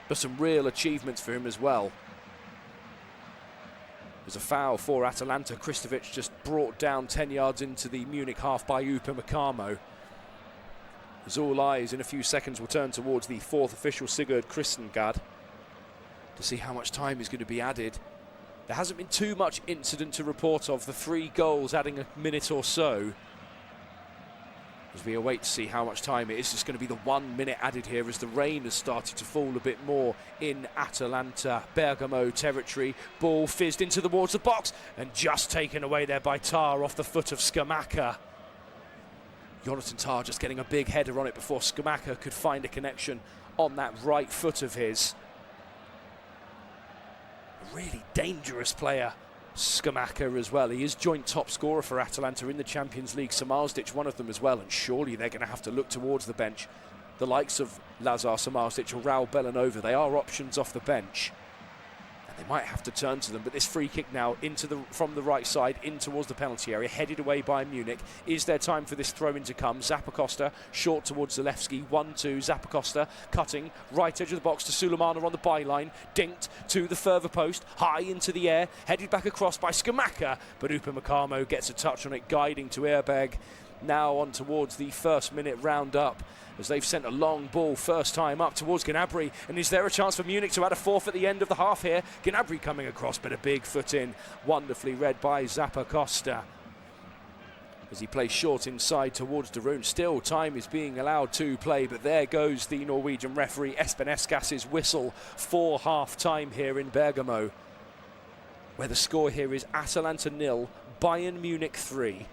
but some real achievements for him as well. There's a foul for Atalanta. Kristovic just brought down 10 yards into the Munich half by Upamecano. As all eyes in a few seconds will turn towards the fourth official, Sigurd Kristengard, to see how much time is going to be added. There hasn't been too much incident to report of, the 3 goals adding a minute or so. As we await to see how much time it is, just going to be the 1 minute added here as the rain has started to fall a bit more in Atalanta Bergamo territory. Ball fizzed into towards the box and just taken away there by Tar off the foot of Scamacca. Jonathan Tar just getting a big header on it before Scamacca could find a connection on that right foot of his. A really dangerous player, Scamacca, as well. He is joint top scorer for Atalanta in the Champions League. Samardžić one of them as well, and surely they're going to have to look towards the bench. The likes of Lazar Samardžić or Raul Belanova, they are options off the bench, and they might have to turn to them. But this free kick now from the right side in towards the penalty area, headed away by Munich. Is there time for this throw in to come? Zappacosta short towards Zalewski, 1-2. Zappacosta cutting right edge of the box to Sulemana on the byline, dinked to the further post, high into the air, headed back across by Scamacca, but Upamecano gets a touch on it, guiding to Airbag. Now on towards the first minute round-up, as they've sent a long ball first time up towards Gnabry. And is there a chance for Munich to add a fourth at the end of the half here? Gnabry coming across, but a big foot in, wonderfully read by Zappacosta, as he plays short inside towards Darun. Still time is being allowed to play, but there goes the Norwegian referee Espen Eskas's whistle for half-time here in Bergamo, where the score here is Atalanta 0, Bayern Munich 3.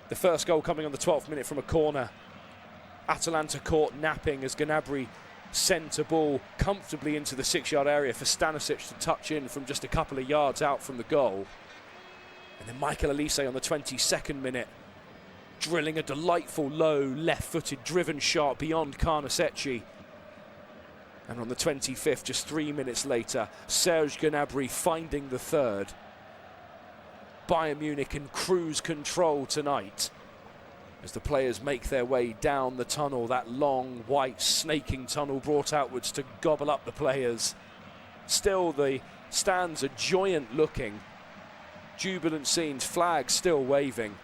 The first goal coming on the 12th minute from a corner. Atalanta caught napping as Gnabry sent a ball comfortably into the 6-yard area for Stanisic to touch in from just a couple of yards out from the goal. And then Michael Elise on the 22nd minute, drilling a delightful low left-footed driven shot beyond Karnasecki. And on the 25th, just 3 minutes later, Serge Gnabry finding the third. Bayern Munich in cruise control tonight as the players make their way down the tunnel, that long white snaking tunnel brought outwards to gobble up the players. Still the stands are joyant looking, jubilant scenes, flags still waving.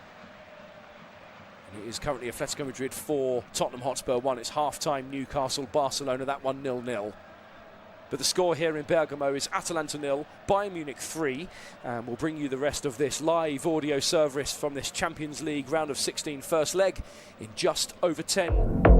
And it is currently Atletico Madrid 4, Tottenham Hotspur 1. It's half-time Newcastle, Barcelona, that one 0-0. But the score here in Bergamo is Atalanta 0, Bayern Munich 3. And we'll bring you the rest of this live audio service from this Champions League round of 16 first leg in just over 10.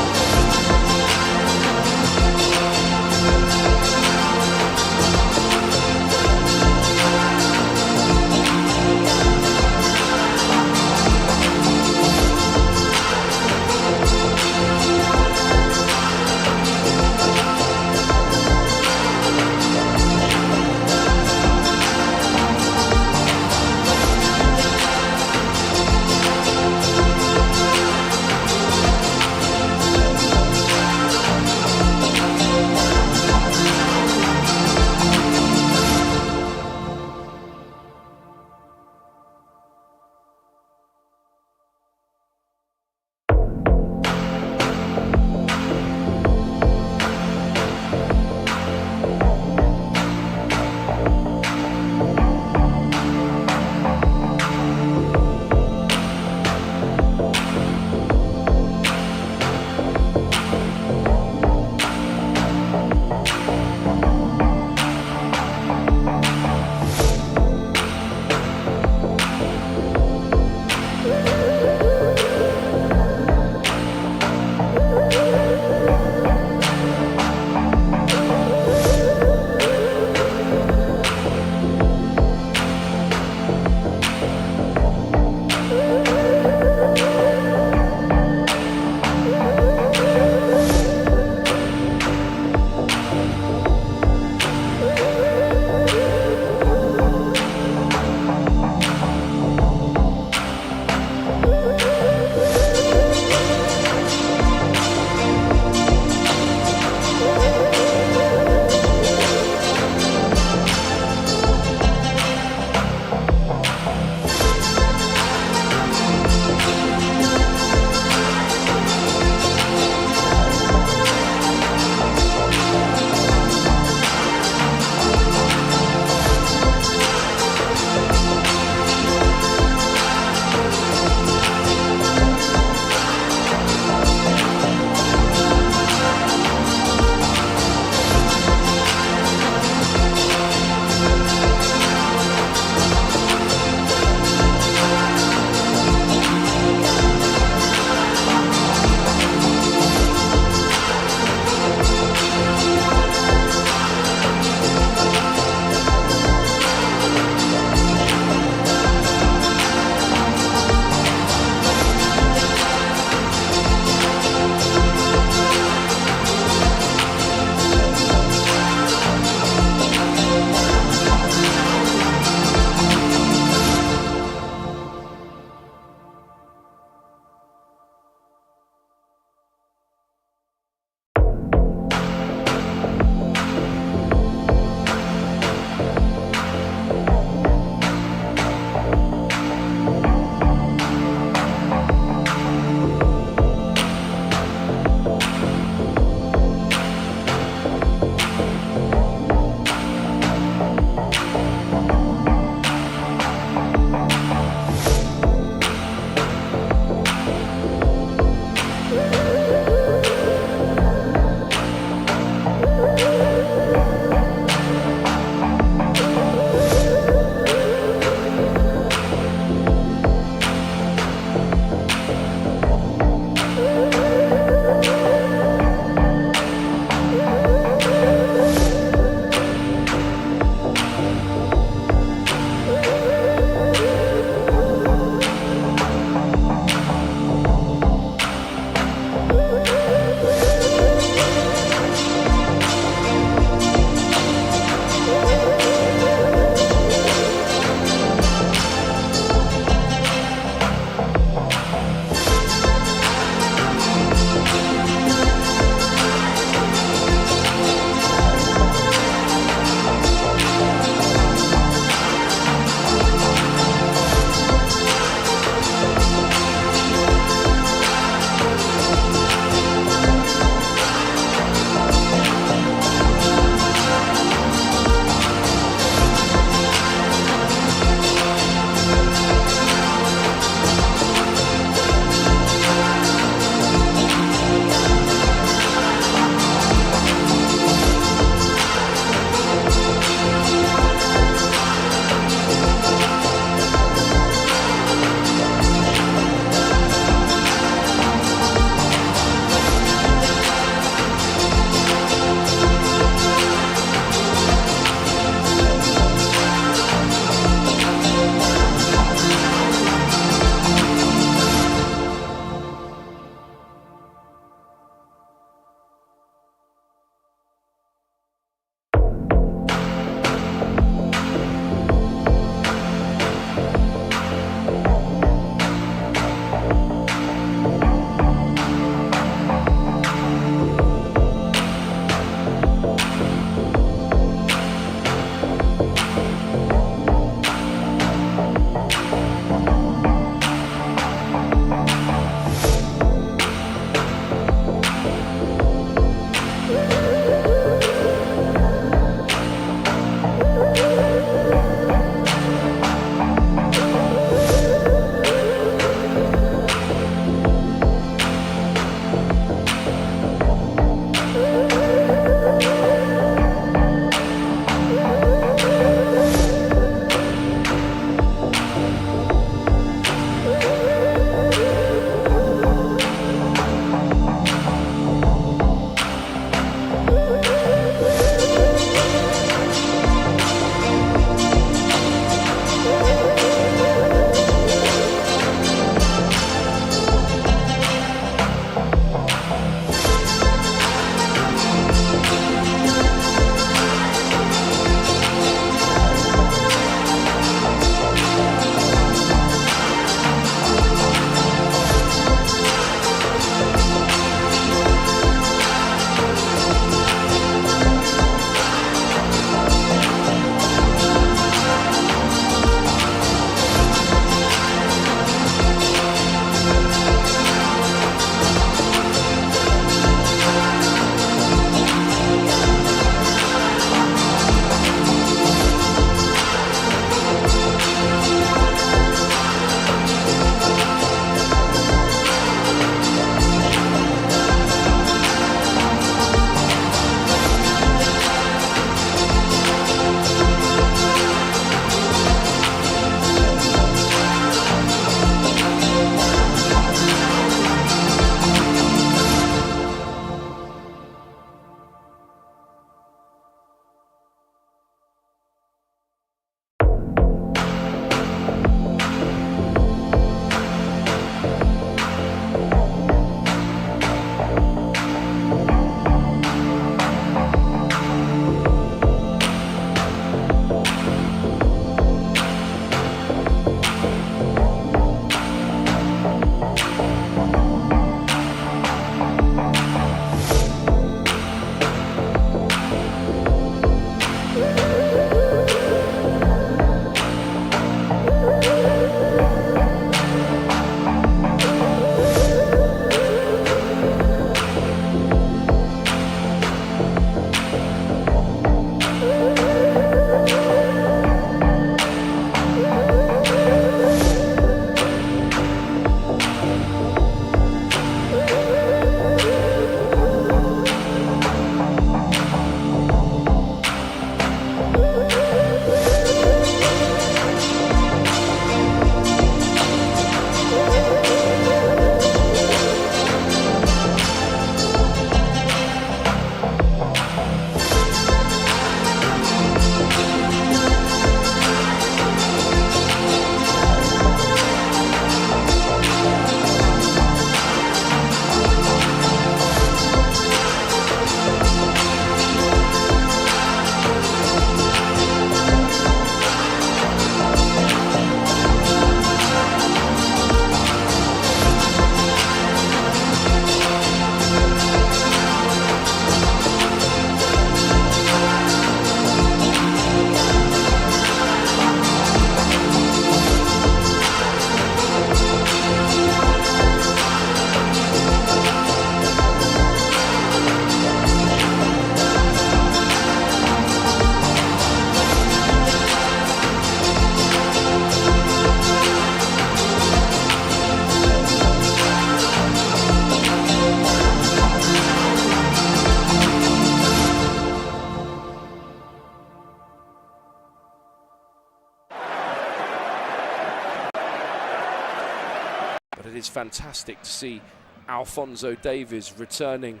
is fantastic to see Alphonso Davies returning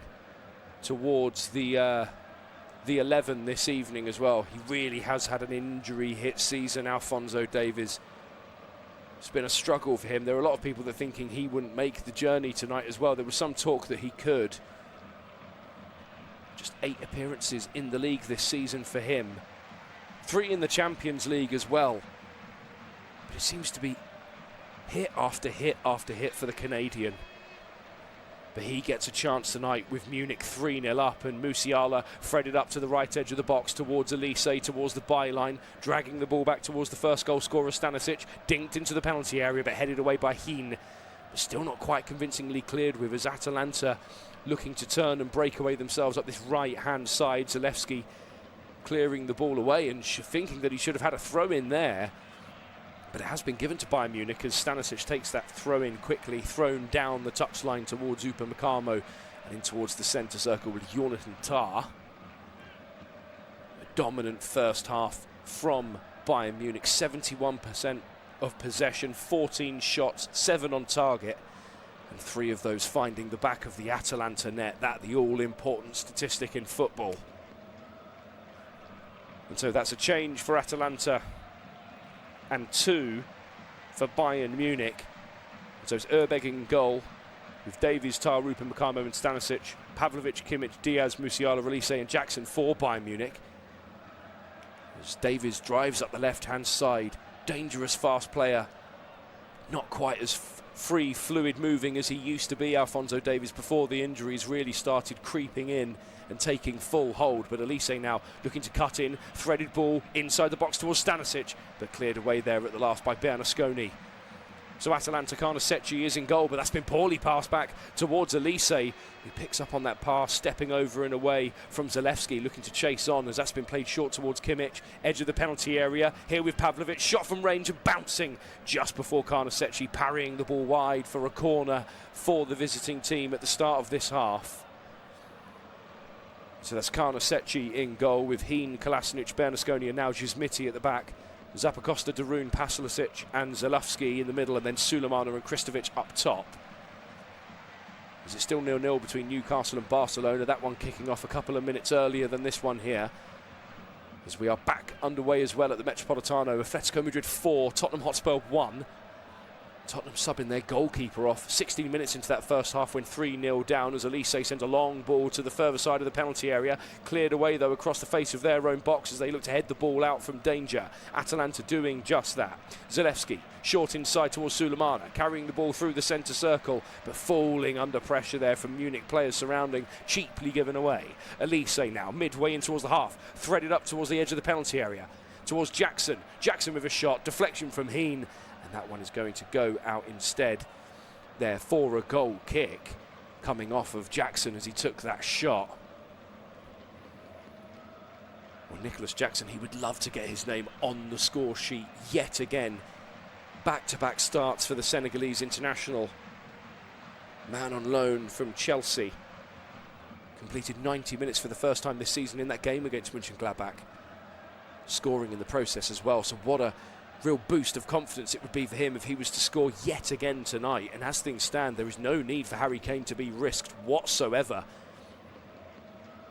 towards the 11 this evening as well. He really has had an injury-hit season, Alphonso Davies. It's been a struggle for him. There are a lot of people that are thinking he wouldn't make the journey tonight as well. There was some talk that he could. Just 8 appearances in the league this season for him. 3 in the Champions League as well. But it seems to be hit after hit after hit for the Canadian. But he gets a chance tonight with Munich 3-0 up, and Musiala threaded up to the right edge of the box towards Elise, towards the byline, dragging the ball back towards the first goal scorer, Stanisic, dinked into the penalty area but headed away by Heen. But still not quite convincingly cleared with, as Atalanta looking to turn and break away themselves up this right-hand side. Zalewski clearing the ball away and thinking that he should have had a throw-in there. But it has been given to Bayern Munich as Stanisic takes that throw-in quickly, thrown down the touchline towards Upamecano and in towards the centre circle with Jonathan Tah. A dominant first half from Bayern Munich, 71% of possession, 14 shots, 7 on target, and 3 of those finding the back of the Atalanta net. That the all-important statistic in football. And so that's a change for Atalanta and 2 for Bayern Munich. So it's Urbeg in goal with Davies, Tah, Upamecano and Stanisic, Pavlovic, Kimmich, Diaz, Musiala, Elise and Jackson for Bayern Munich. As Davies drives up the left-hand side, dangerous fast player, not quite as free, fluid moving as he used to be, Alphonso Davies, before the injuries really started creeping in and taking full hold. But Elise now looking to cut in, threaded ball inside the box towards Stanisic, but cleared away there at the last by Bernasconi. So Atalanta, Karnasecchi is in goal, but that's been poorly passed back towards Elise, who picks up on that pass, stepping over and away from Zalewski, looking to chase on as that's been played short towards Kimmich, edge of the penalty area, here with Pavlovic, shot from range and bouncing just before Karnasecchi, parrying the ball wide for a corner for the visiting team at the start of this half. So that's Karnasecchi in goal with Heen, Kolasinac, Bernasconi and now Gismiti at the back. Zappacosta, Darun, Pasulisic and Zalewski in the middle, and then Sulemana and Kristovic up top. Is it still 0-0 between Newcastle and Barcelona? That one kicking off a couple of minutes earlier than this one here. As we are back underway as well at the Metropolitano. Atletico Madrid 4, Tottenham Hotspur 1. Tottenham subbing their goalkeeper off 16 minutes into that first half when 3-0 down as Elise sends a long ball to the further side of the penalty area. Cleared away though across the face of their own box as they look to head the ball out from danger. Atalanta doing just that. Zalewski short inside towards Sulemana, carrying the ball through the centre circle but falling under pressure there from Munich players surrounding, cheaply given away. Elise now midway in towards the half, threaded up towards the edge of the penalty area towards Jackson. Jackson with a shot, deflection from Heen. And that one is going to go out instead there for a goal kick coming off of Jackson as he took that shot. Well, Nicholas Jackson, he would love to get his name on the score sheet yet again. Back-to-back starts for the Senegalese international. Man on loan from Chelsea. Completed 90 minutes for the first time this season in that game against Mönchengladbach. Scoring in the process as well, so what a real boost of confidence it would be for him if he was to score yet again tonight. And as things stand, there is no need for Harry Kane to be risked whatsoever.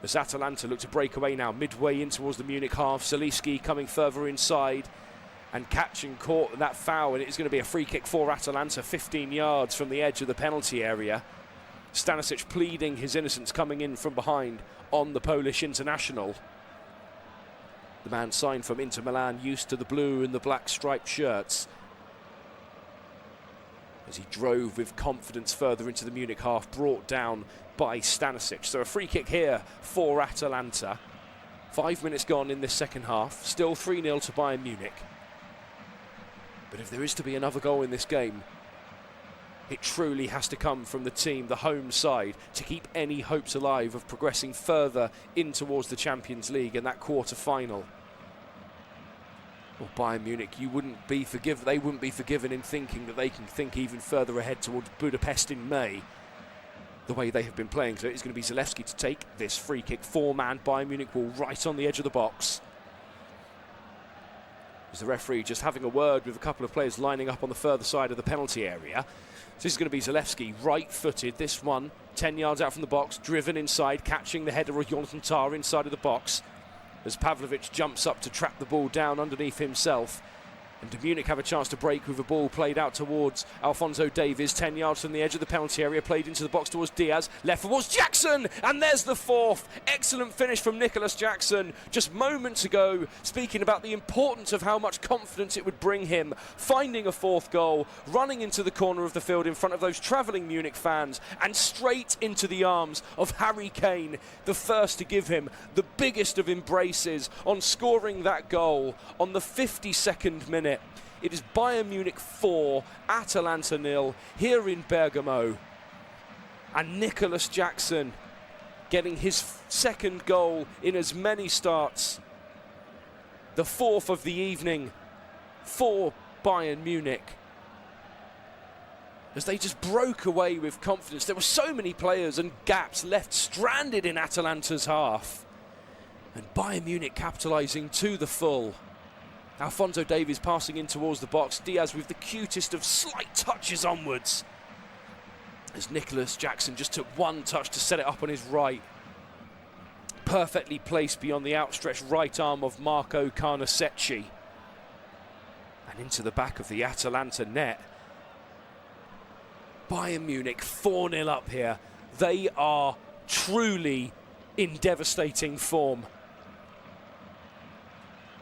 As Atalanta look to break away now, midway in towards the Munich half. Zalewski coming further inside and catching caught that foul, and it is going to be a free kick for Atalanta, 15 yards from the edge of the penalty area. Stanisic pleading his innocence, coming in from behind on the Polish international. The man signed from Inter Milan, used to the blue and the black striped shirts. As he drove with confidence further into the Munich half, brought down by Stanisic. So a free kick here for Atalanta. 5 minutes gone in this second half. Still 3-0 to Bayern Munich. But if there is to be another goal in this game, it truly has to come from the team, the home side, to keep any hopes alive of progressing further in towards the Champions League and that quarter-final. Well, Bayern Munich, they wouldn't be forgiven in thinking that they can think even further ahead towards Budapest in May, the way they have been playing. So it's going to be Zalewski to take this free kick. 4-man Bayern Munich ball right on the edge of the box. As the referee just having a word with a couple of players lining up on the further side of the penalty area. So this is going to be Zalewski, right-footed. This one, 10 yards out from the box, driven inside, catching the header of Jonathan Tah inside of the box. As Pavlovic jumps up to trap the ball down underneath himself. And Munich have a chance to break with a ball played out towards Alphonso Davies, 10 yards from the edge of the penalty area, played into the box towards Diaz, left towards Jackson, and there's the fourth. Excellent finish from Nicholas Jackson just moments ago, speaking about the importance of how much confidence it would bring him, finding a fourth goal, running into the corner of the field in front of those travelling Munich fans, and straight into the arms of Harry Kane, the first to give him the biggest of embraces on scoring that goal on the 52nd minute. It is Bayern Munich 4, Atalanta 0 here in Bergamo. And Nicholas Jackson getting his second goal in as many starts. The fourth of the evening for Bayern Munich. As they just broke away with confidence. There were so many players and gaps left stranded in Atalanta's half. And Bayern Munich capitalising to the full. Alphonso Davies passing in towards the box. Diaz with the cutest of slight touches onwards. As Nicholas Jackson just took one touch to set it up on his right. Perfectly placed beyond the outstretched right arm of Marco Carnesecchi. And into the back of the Atalanta net. Bayern Munich 4-0 up here. They are truly in devastating form.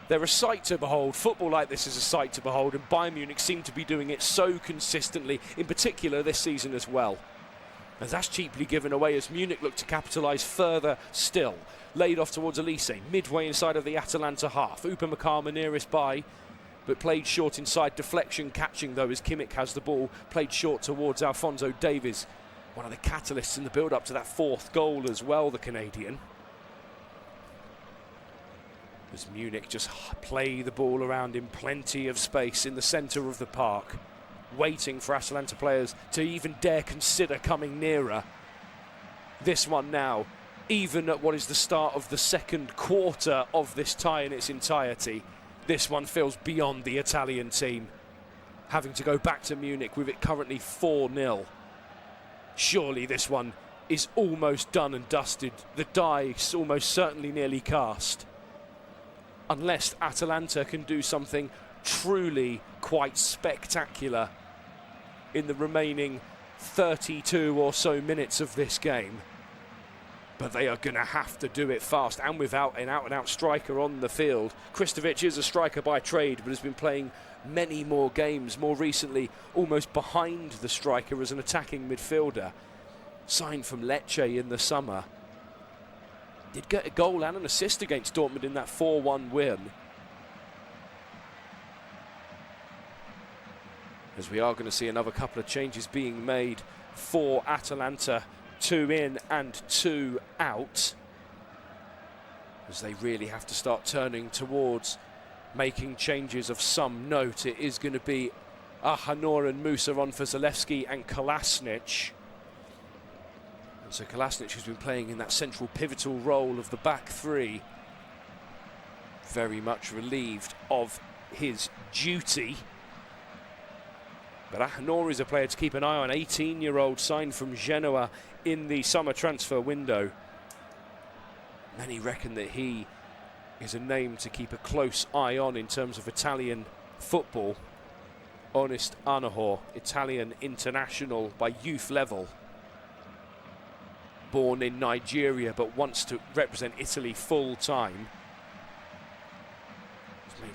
They're a sight to behold. Football like this is a sight to behold, and Bayern Munich seem to be doing it so consistently, in particular this season as well. And that's cheaply given away as Munich look to capitalise further still. Laid off towards Elise, midway inside of the Atalanta half. Upamecano nearest by, but played short inside. Deflection catching though as Kimmich has the ball. Played short towards Alphonso Davies. One of the catalysts in the build-up to that fourth goal as well, the Canadian. As Munich just play the ball around in plenty of space in the centre of the park, waiting for Atalanta players to even dare consider coming nearer. This one now, even at what is the start of the second quarter of this tie in its entirety, this one feels beyond the Italian team, having to go back to Munich with it currently 4-0. Surely this one is almost done and dusted. The die is almost certainly nearly cast. Unless Atalanta can do something truly quite spectacular in the remaining 32 or so minutes of this game. But they are going to have to do it fast and without an out-and-out striker on the field. Kristovic is a striker by trade, but has been playing many more games, more recently almost behind the striker as an attacking midfielder. Signed from Lecce in the summer. Did get a goal and an assist against Dortmund in that 4-1 win. As we are going to see another couple of changes being made for Atalanta. 2 in and 2 out. As they really have to start turning towards making changes of some note. It is going to be Ahanor and Musa on for Zalewski and Kolasinac. And so Kolasinac, who's been playing in that central pivotal role of the back three, very much relieved of his duty. But Ahanor is a player to keep an eye on, 18-year-old signed from Genoa in the summer transfer window. Many reckon that he is a name to keep a close eye on in terms of Italian football. Honest Ahanor, Italian international by youth level. Born in Nigeria but wants to represent Italy full time.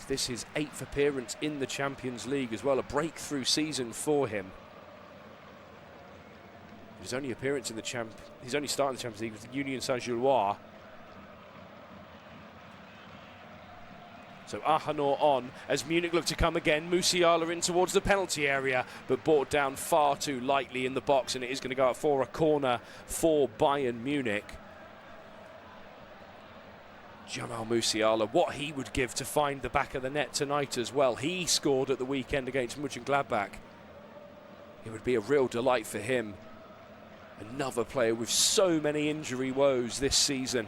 This is his 8th appearance in the Champions League as well, a breakthrough season for him. His only appearance in the his only start in the Champions League was Union Saint-Gilloise. So Ahanor on as Munich look to come again. Musiala in towards the penalty area, but brought down far too lightly in the box, and it is going to go out for a corner for Bayern Munich. Jamal Musiala, what he would give to find the back of the net tonight as well. He scored at the weekend against Mönchengladbach. It would be a real delight for him. Another player with so many injury woes this season.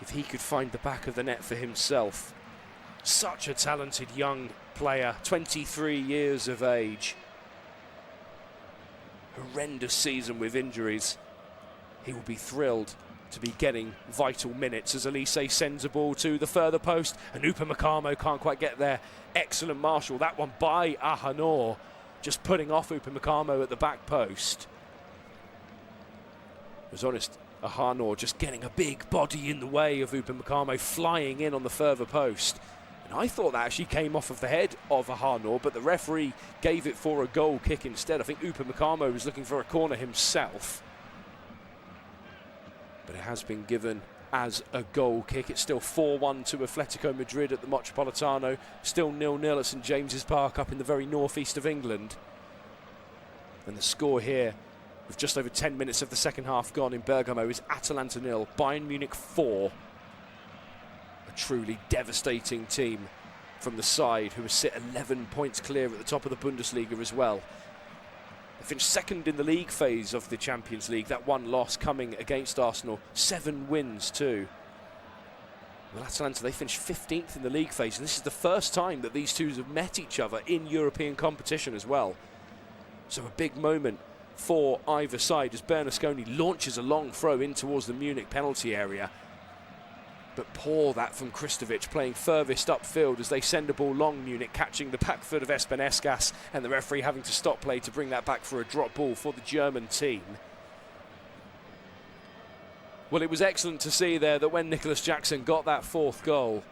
If he could find the back of the net for himself. Such a talented young player, 23 years of age. horrendous season with injuries. He will be thrilled to be getting vital minutes as Elise sends a ball to the further post, and Upamecano can't quite get there. Excellent marshal, that one by Ahanor, just putting off Upamecano at the back post. I was honest, Ahanor just getting a big body in the way of Upamecano, flying in on the further post. And I thought that actually came off of the head of Ahanor, but the referee gave it for a goal kick instead. I think Upamecano was looking for a corner himself, but it has been given as a goal kick. It's still 4-1 to Atletico Madrid at the Metropolitano, still 0-0 at St James's Park up in the very northeast of England. And the score here, with just over 10 minutes of the second half gone in Bergamo, is Atalanta 0, Bayern Munich 4. A truly devastating team from the side, who sit 11 points clear at the top of the Bundesliga as well. They finished second in the league phase of the Champions League, that one loss coming against Arsenal, 7 wins too. Well, Atalanta, they finished 15th in the league phase, and this is the first time that these two have met each other in European competition as well. So a big moment for either side as Bernasconi launches a long throw in towards the Munich penalty area. But poor that from Kristovic, playing furthest upfield as they send a ball long. Munich catching the back foot of Espenescas, and the referee having to stop play to bring that back for a drop ball for the German team. Well, it was excellent to see there that when Nicholas Jackson got that fourth goal,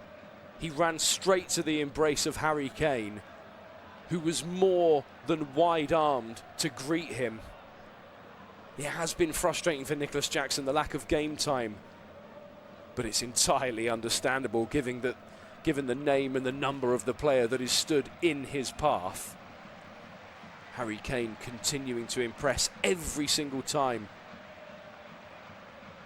he ran straight to the embrace of Harry Kane, who was more than wide-armed to greet him. It has been frustrating for Nicholas Jackson, the lack of game time, but it's entirely understandable given the name and the number of the player that is stood in his path. Harry Kane continuing to impress every single time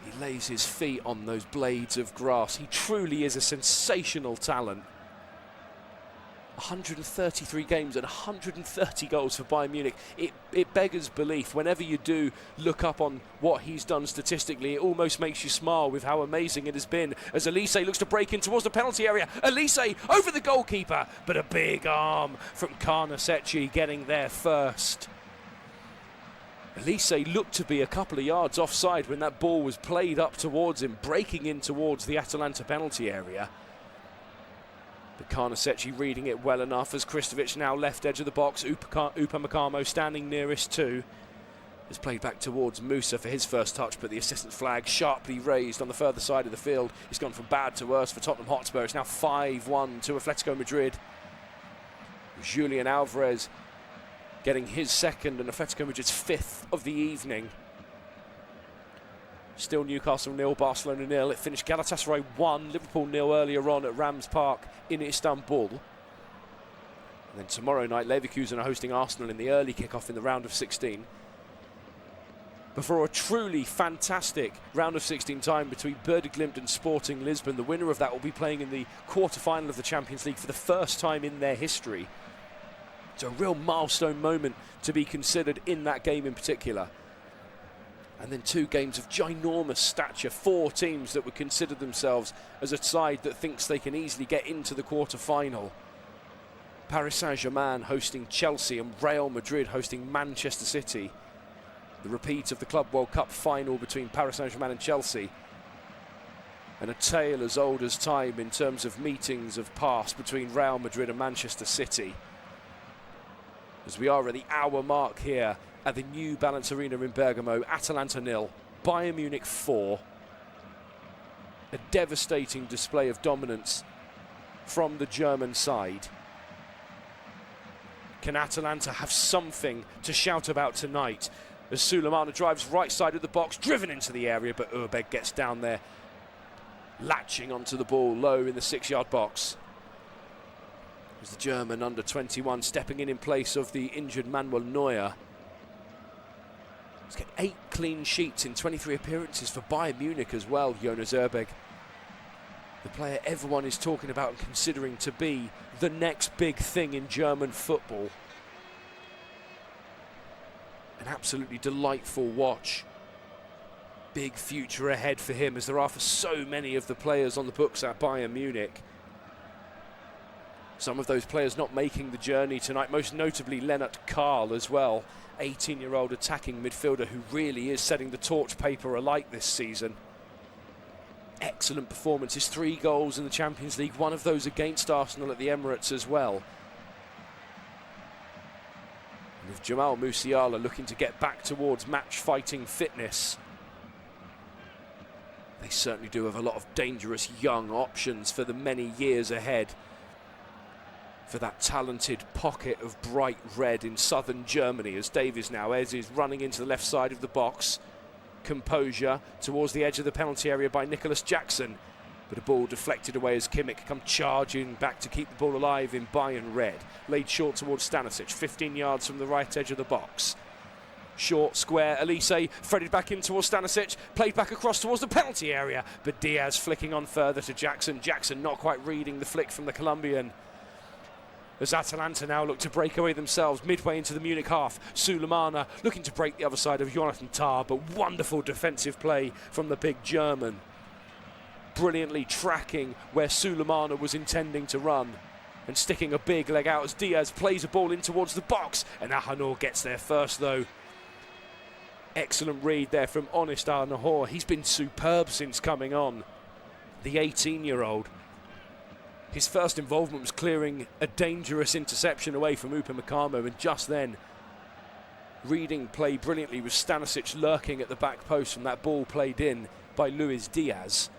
he lays his feet on those blades of grass. He truly is a sensational talent. 133 games and 130 goals for Bayern Munich. It beggars belief. Whenever you do look up on what he's done statistically, it almost makes you smile with how amazing it has been as Elise looks to break in towards the penalty area. Elise over the goalkeeper, but a big arm from Carnesecchi getting there first. Elise looked to be a couple of yards offside when that ball was played up towards him, breaking in towards the Atalanta penalty area. But Carnesecchi reading it well enough as Kristovic now left edge of the box. Upamecano standing nearest too. Is played back towards Musa for his first touch, but the assistant's flag sharply raised on the further side of the field. It's gone from bad to worse for Tottenham Hotspur. It's now 5-1 to Atletico Madrid. Julian Alvarez getting his second and Atletico Madrid's fifth of the evening. Still Newcastle 0, Barcelona 0. It finished Galatasaray 1, Liverpool 0 earlier on at Rams Park in Istanbul. And then tomorrow night, Leverkusen are hosting Arsenal in the early kick-off in the round of 16. Before a truly fantastic round of 16 time between Werder Glimt and Sporting Lisbon, the winner of that will be playing in the quarter-final of the Champions League for the first time in their history. It's a real milestone moment to be considered in that game in particular. And then 2 games of ginormous stature, 4 teams that would consider themselves as a side that thinks they can easily get into the quarter-final. Paris Saint-Germain hosting Chelsea and Real Madrid hosting Manchester City. The repeat of the Club World Cup final between Paris Saint-Germain and Chelsea. And a tale as old as time in terms of meetings of past between Real Madrid and Manchester City. As we are at the hour mark here at the New Balance Arena in Bergamo, Atalanta 0, Bayern Munich 4. A devastating display of dominance from the German side. Can Atalanta have something to shout about tonight? As Sulemana drives right side of the box, driven into the area, but Urbeg gets down there, latching onto the ball low in the 6-yard box. As the German under-21 stepping in place of the injured Manuel Neuer. He's got 8 clean sheets in 23 appearances for Bayern Munich as well, Jonas Urbeg. The player everyone is talking about and considering to be the next big thing in German football. An absolutely delightful watch. Big future ahead for him, as there are for so many of the players on the books at Bayern Munich. Some of those players not making the journey tonight, most notably Lennart Karl as well, 18-year-old attacking midfielder who really is setting the torch paper alight this season. Excellent performances, 3 goals in the Champions League, one of those against Arsenal at the Emirates as well. With Jamal Musiala looking to get back towards match-fighting fitness. They certainly do have a lot of dangerous young options for the many years ahead. For that talented pocket of bright red in southern Germany, as Davies now is running into the left side of the box. Composure towards the edge of the penalty area by Nicholas Jackson, but a ball deflected away as Kimmich come charging back to keep the ball alive in Bayern red. Laid short towards Stanisic, 15 yards from the right edge of the box. Short, square, Elise threaded back in towards Stanisic, played back across towards the penalty area, but Diaz flicking on further to Jackson. Jackson not quite reading the flick from the Colombian. As Atalanta now look to break away themselves midway into the Munich half. Sulemana looking to break the other side of Jonathan Tah, but wonderful defensive play from the big German. Brilliantly tracking where Sulemana was intending to run and sticking a big leg out as Diaz plays a ball in towards the box, and Ahanor gets there first though. Excellent read there from Honest Ahanor. He's been superb since coming on. The 18-year-old. His first involvement was clearing a dangerous interception away from Upamecano, and just then reading play brilliantly with Stanisic lurking at the back post from that ball played in by Luis Diaz.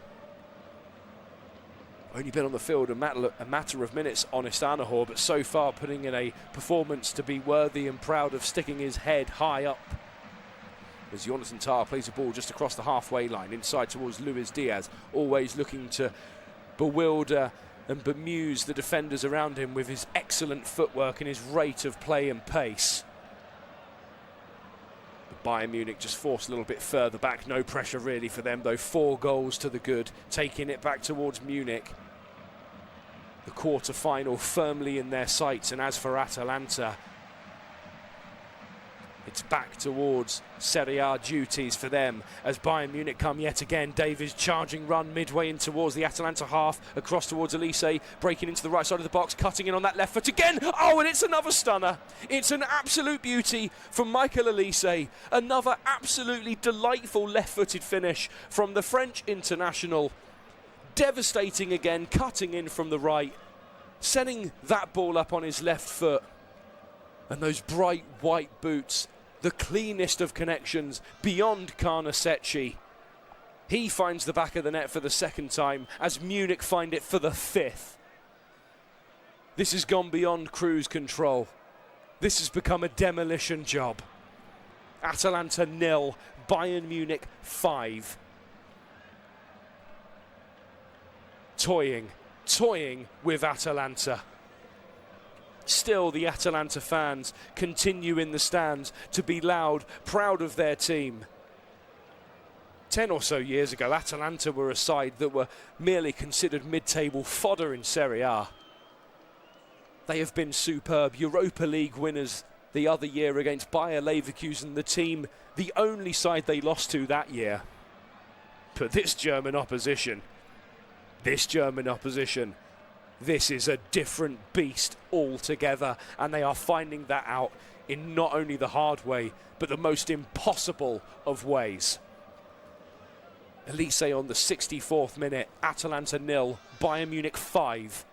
Only been on the field a matter of minutes, Honest Ahanor, but so far putting in a performance to be worthy and proud of, sticking his head high up. As Jonathan Tah plays a ball just across the halfway line, inside towards Luis Diaz, always looking to bewilder and bemuse the defenders around him with his excellent footwork and his rate of play and pace. But Bayern Munich just forced a little bit further back, no pressure really for them though. 4 goals to the good, taking it back towards Munich. The quarter-final firmly in their sights, and as for Atalanta, it's back towards Serie A duties for them as Bayern Munich come yet again. Davies charging run midway in towards the Atalanta half, across towards Elise, breaking into the right side of the box, cutting in on that left foot again. Oh, and it's another stunner. It's an absolute beauty from Michael Elise. Another absolutely delightful left-footed finish from the French international. Devastating again, cutting in from the right, setting that ball up on his left foot. And those bright white boots, the cleanest of connections beyond Carnesecchi. He finds the back of the net for the second time as Munich find it for the 5th. This has gone beyond cruise control. This has become a demolition job. Atalanta 0, Bayern Munich 5. Toying with Atalanta. Still, the Atalanta fans continue in the stands to be loud, proud of their team. 10 or so years ago, Atalanta were a side that were merely considered mid-table fodder in Serie A. They have been superb. Europa League winners the other year against Bayer Leverkusen, the only side they lost to that year. But this German opposition, this is a different beast altogether, and they are finding that out in not only the hard way, but the most impossible of ways. Elise on the 64th minute, Atalanta 0, Bayern Munich 5.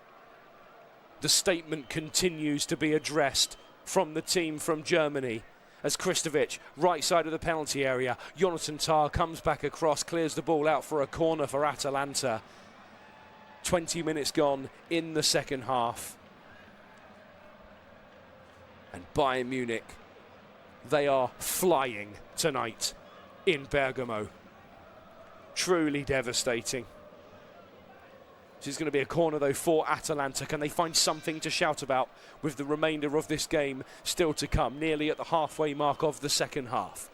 The statement continues to be addressed from the team from Germany as Kristovic, right side of the penalty area. Jonathan Tah comes back across, clears the ball out for a corner for Atalanta. 20 minutes gone in the second half. And Bayern Munich, they are flying tonight in Bergamo. Truly devastating. This is going to be a corner though for Atalanta. Can they find something to shout about with the remainder of this game still to come? Nearly at the halfway mark of the second half.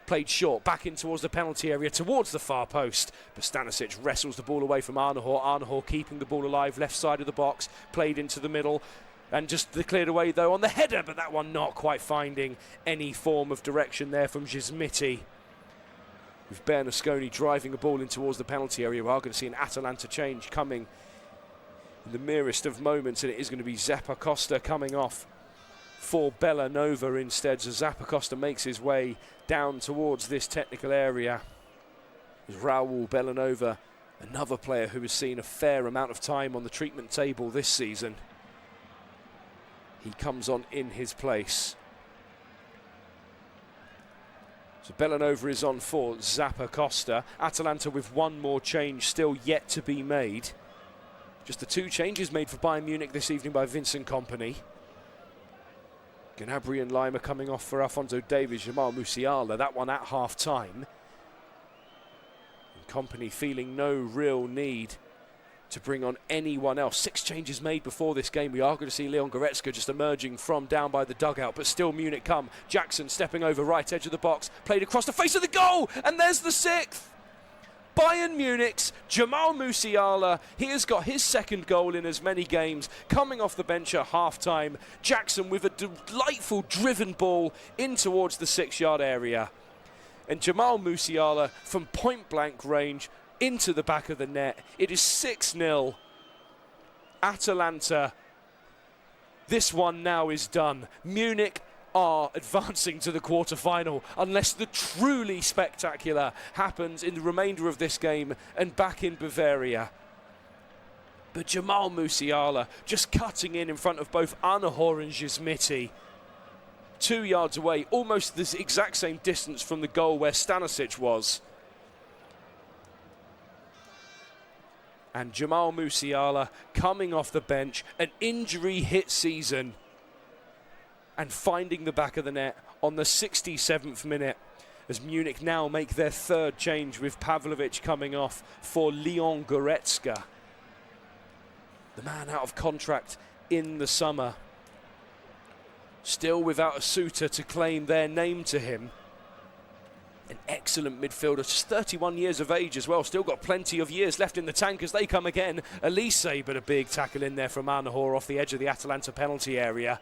Played short, back in towards the penalty area, towards the far post. But Stanisic wrestles the ball away from Ahanor. Ahanor keeping the ball alive, left side of the box. Played into the middle and just cleared away though on the header. But that one not quite finding any form of direction there from Gismiti. With Bernasconi driving the ball in towards the penalty area. We are going to see an Atalanta change coming in the merest of moments, and it is going to be Zappacosta coming off for Bellanova instead. So Zappacosta makes his way down towards this technical area. Raul Bellanova, another player who has seen a fair amount of time on the treatment table this season. He comes on in his place. So Bellanova is on for Zappacosta. Atalanta with one more change still yet to be made. Just the two changes made for Bayern Munich this evening by Vincent Kompany. Gnabry and Lima coming off for Alphonso Davies, Jamal Musiala, that one at half-time. Kompany feeling no real need to bring on anyone else. 6 changes made before this game. We are going to see Leon Goretzka just emerging from down by the dugout, but still Munich come. Jackson stepping over right edge of the box, played across the face of the goal, and there's the 6th. Bayern Munich's Jamal Musiala. He has got his second goal in as many games, coming off the bench at half-time. Jackson with a delightful driven ball in towards the 6-yard area. And Jamal Musiala from point-blank range into the back of the net. It is 6-0. Atalanta. This one now is done. Munich are advancing to the quarter-final unless the truly spectacular happens in the remainder of this game and back in Bavaria. But Jamal Musiala just cutting in front of both Anahor and Gismiti. 2 yards away, almost the exact same distance from the goal where Stanisic was. And Jamal Musiala coming off the bench, an injury-hit season, and finding the back of the net on the 67th minute as Munich now make their third change with Pavlovic coming off for Leon Goretzka. The man out of contract in the summer. Still without a suitor to claim their name to him. An excellent midfielder, just 31 years of age as well. Still got plenty of years left in the tank as they come again. Elise, but a big tackle in there from Anahor off the edge of the Atalanta penalty area.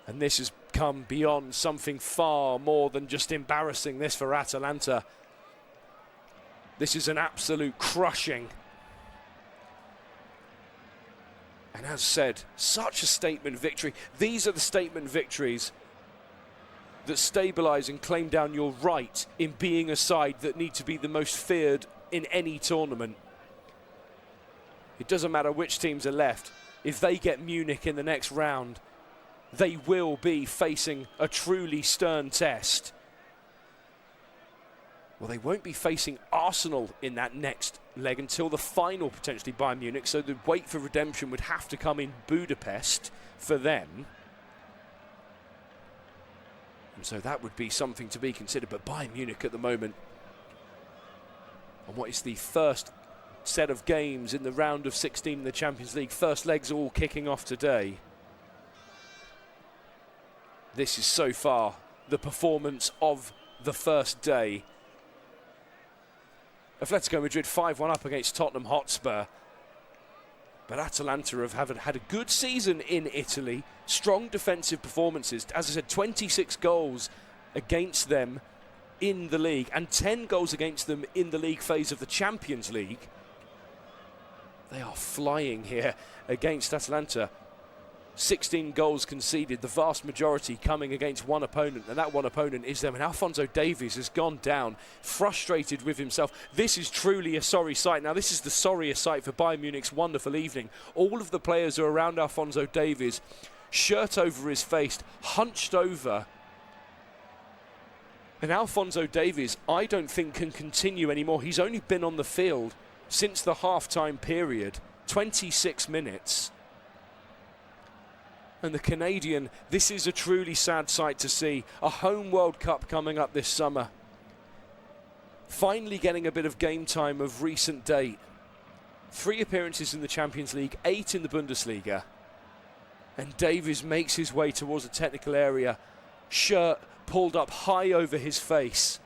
And this has come beyond something far more than just embarrassing this for Atalanta. This is an absolute crushing. And as said, such a statement victory. These are the statement victories that stabilise and claim down your right in being a side that need to be the most feared in any tournament. It doesn't matter which teams are left. If they get Munich in the next round, they will be facing a truly stern test. Well, they won't be facing Arsenal in that next leg until the final, potentially, Bayern Munich. So the wait for redemption would have to come in Budapest for them. And so that would be something to be considered. But Bayern Munich at the moment, on what is the first set of games in the round of 16 in the Champions League, first legs all kicking off today. This is so far the performance of the first day. Atletico Madrid 5-1 up against Tottenham Hotspur. But Atalanta have had a good season in Italy. Strong defensive performances. As I said, 26 goals against them in the league and 10 goals against them in the league phase of the Champions League. They are flying here against Atalanta. 16 goals conceded, the vast majority coming against one opponent, and that one opponent is them. And Alphonso Davies has gone down, frustrated with himself. This is truly a sorry sight. Now, this is the sorriest sight for Bayern Munich's wonderful evening. All of the players are around Alphonso Davies, shirt over his face, hunched over. And Alphonso Davies, I don't think, can continue anymore. He's only been on the field since the half-time period, 26 minutes. And the Canadian, this is a truly sad sight to see. A home World Cup coming up this summer. Finally getting a bit of game time of recent date. 3 appearances in the Champions League, 8 in the Bundesliga. And Davies makes his way towards the technical area. Shirt pulled up high over his face.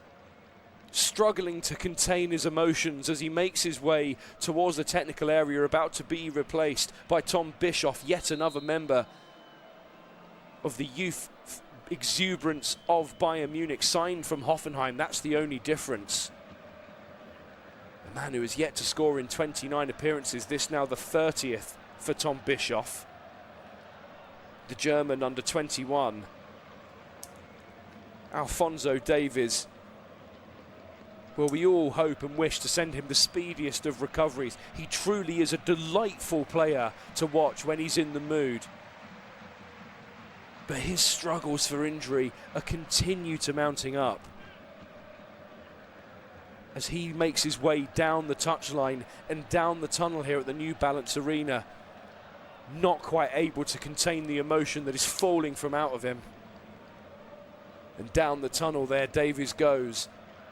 Struggling to contain his emotions as he makes his way towards the technical area, about to be replaced by Tom Bischoff, yet another member of the youth exuberance of Bayern Munich, signed from Hoffenheim. That's the only difference. And man who has yet to score in 29 appearances, this now the 30th for Tom Bischoff. The German under 21, Alphonso Davies. Well, we all hope and wish to send him the speediest of recoveries. He truly is a delightful player to watch when he's in the mood. But his struggles for injury are continue to mounting up as he makes his way down the touchline and down the tunnel here at the New Balance Arena, not quite able to contain the emotion that is falling from out of him. And down the tunnel there Davies goes,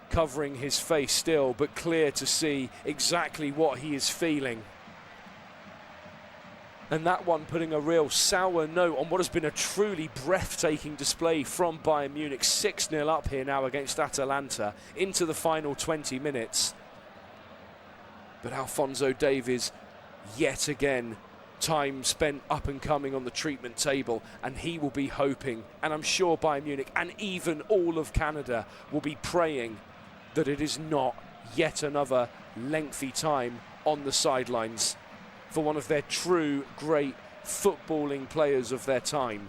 covering his face still, but clear to see exactly what he is feeling. And that one putting a real sour note on what has been a truly breathtaking display from Bayern Munich. 6-0 up here now against Atalanta into the final 20 minutes. But Alphonso Davies, yet again, time spent up and coming on the treatment table, and he will be hoping, and I'm sure Bayern Munich and even all of Canada will be praying that it is not yet another lengthy time on the sidelines for one of their true great footballing players of their time.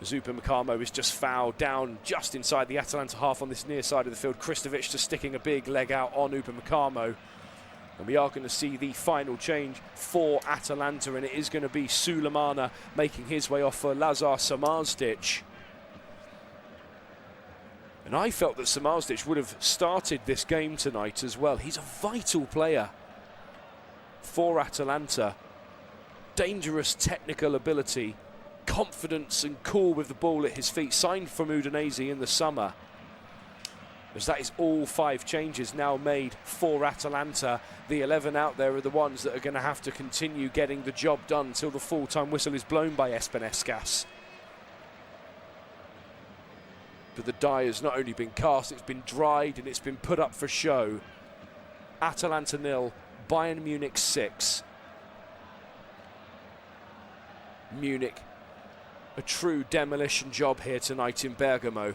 Zupa Makamo is just fouled down just inside the Atalanta half on this near side of the field. Kristovic just sticking a big leg out on Upa Makamo. And we are going to see the final change for Atalanta, and it is going to be Sulemana making his way off for Lazar Samardžić. And I felt that Samardžić would have started this game tonight as well. He's a vital player for Atalanta. Dangerous technical ability, confidence and cool with the ball at his feet. Signed from Udinese in the summer. As that is all 5 changes now made for Atalanta. The 11 out there are the ones that are going to have to continue getting the job done till the full-time whistle is blown by Espenescas. But the die has not only been cast, it's been dried and it's been put up for show. Atalanta 0, Bayern Munich 6. Munich, a true demolition job here tonight in Bergamo.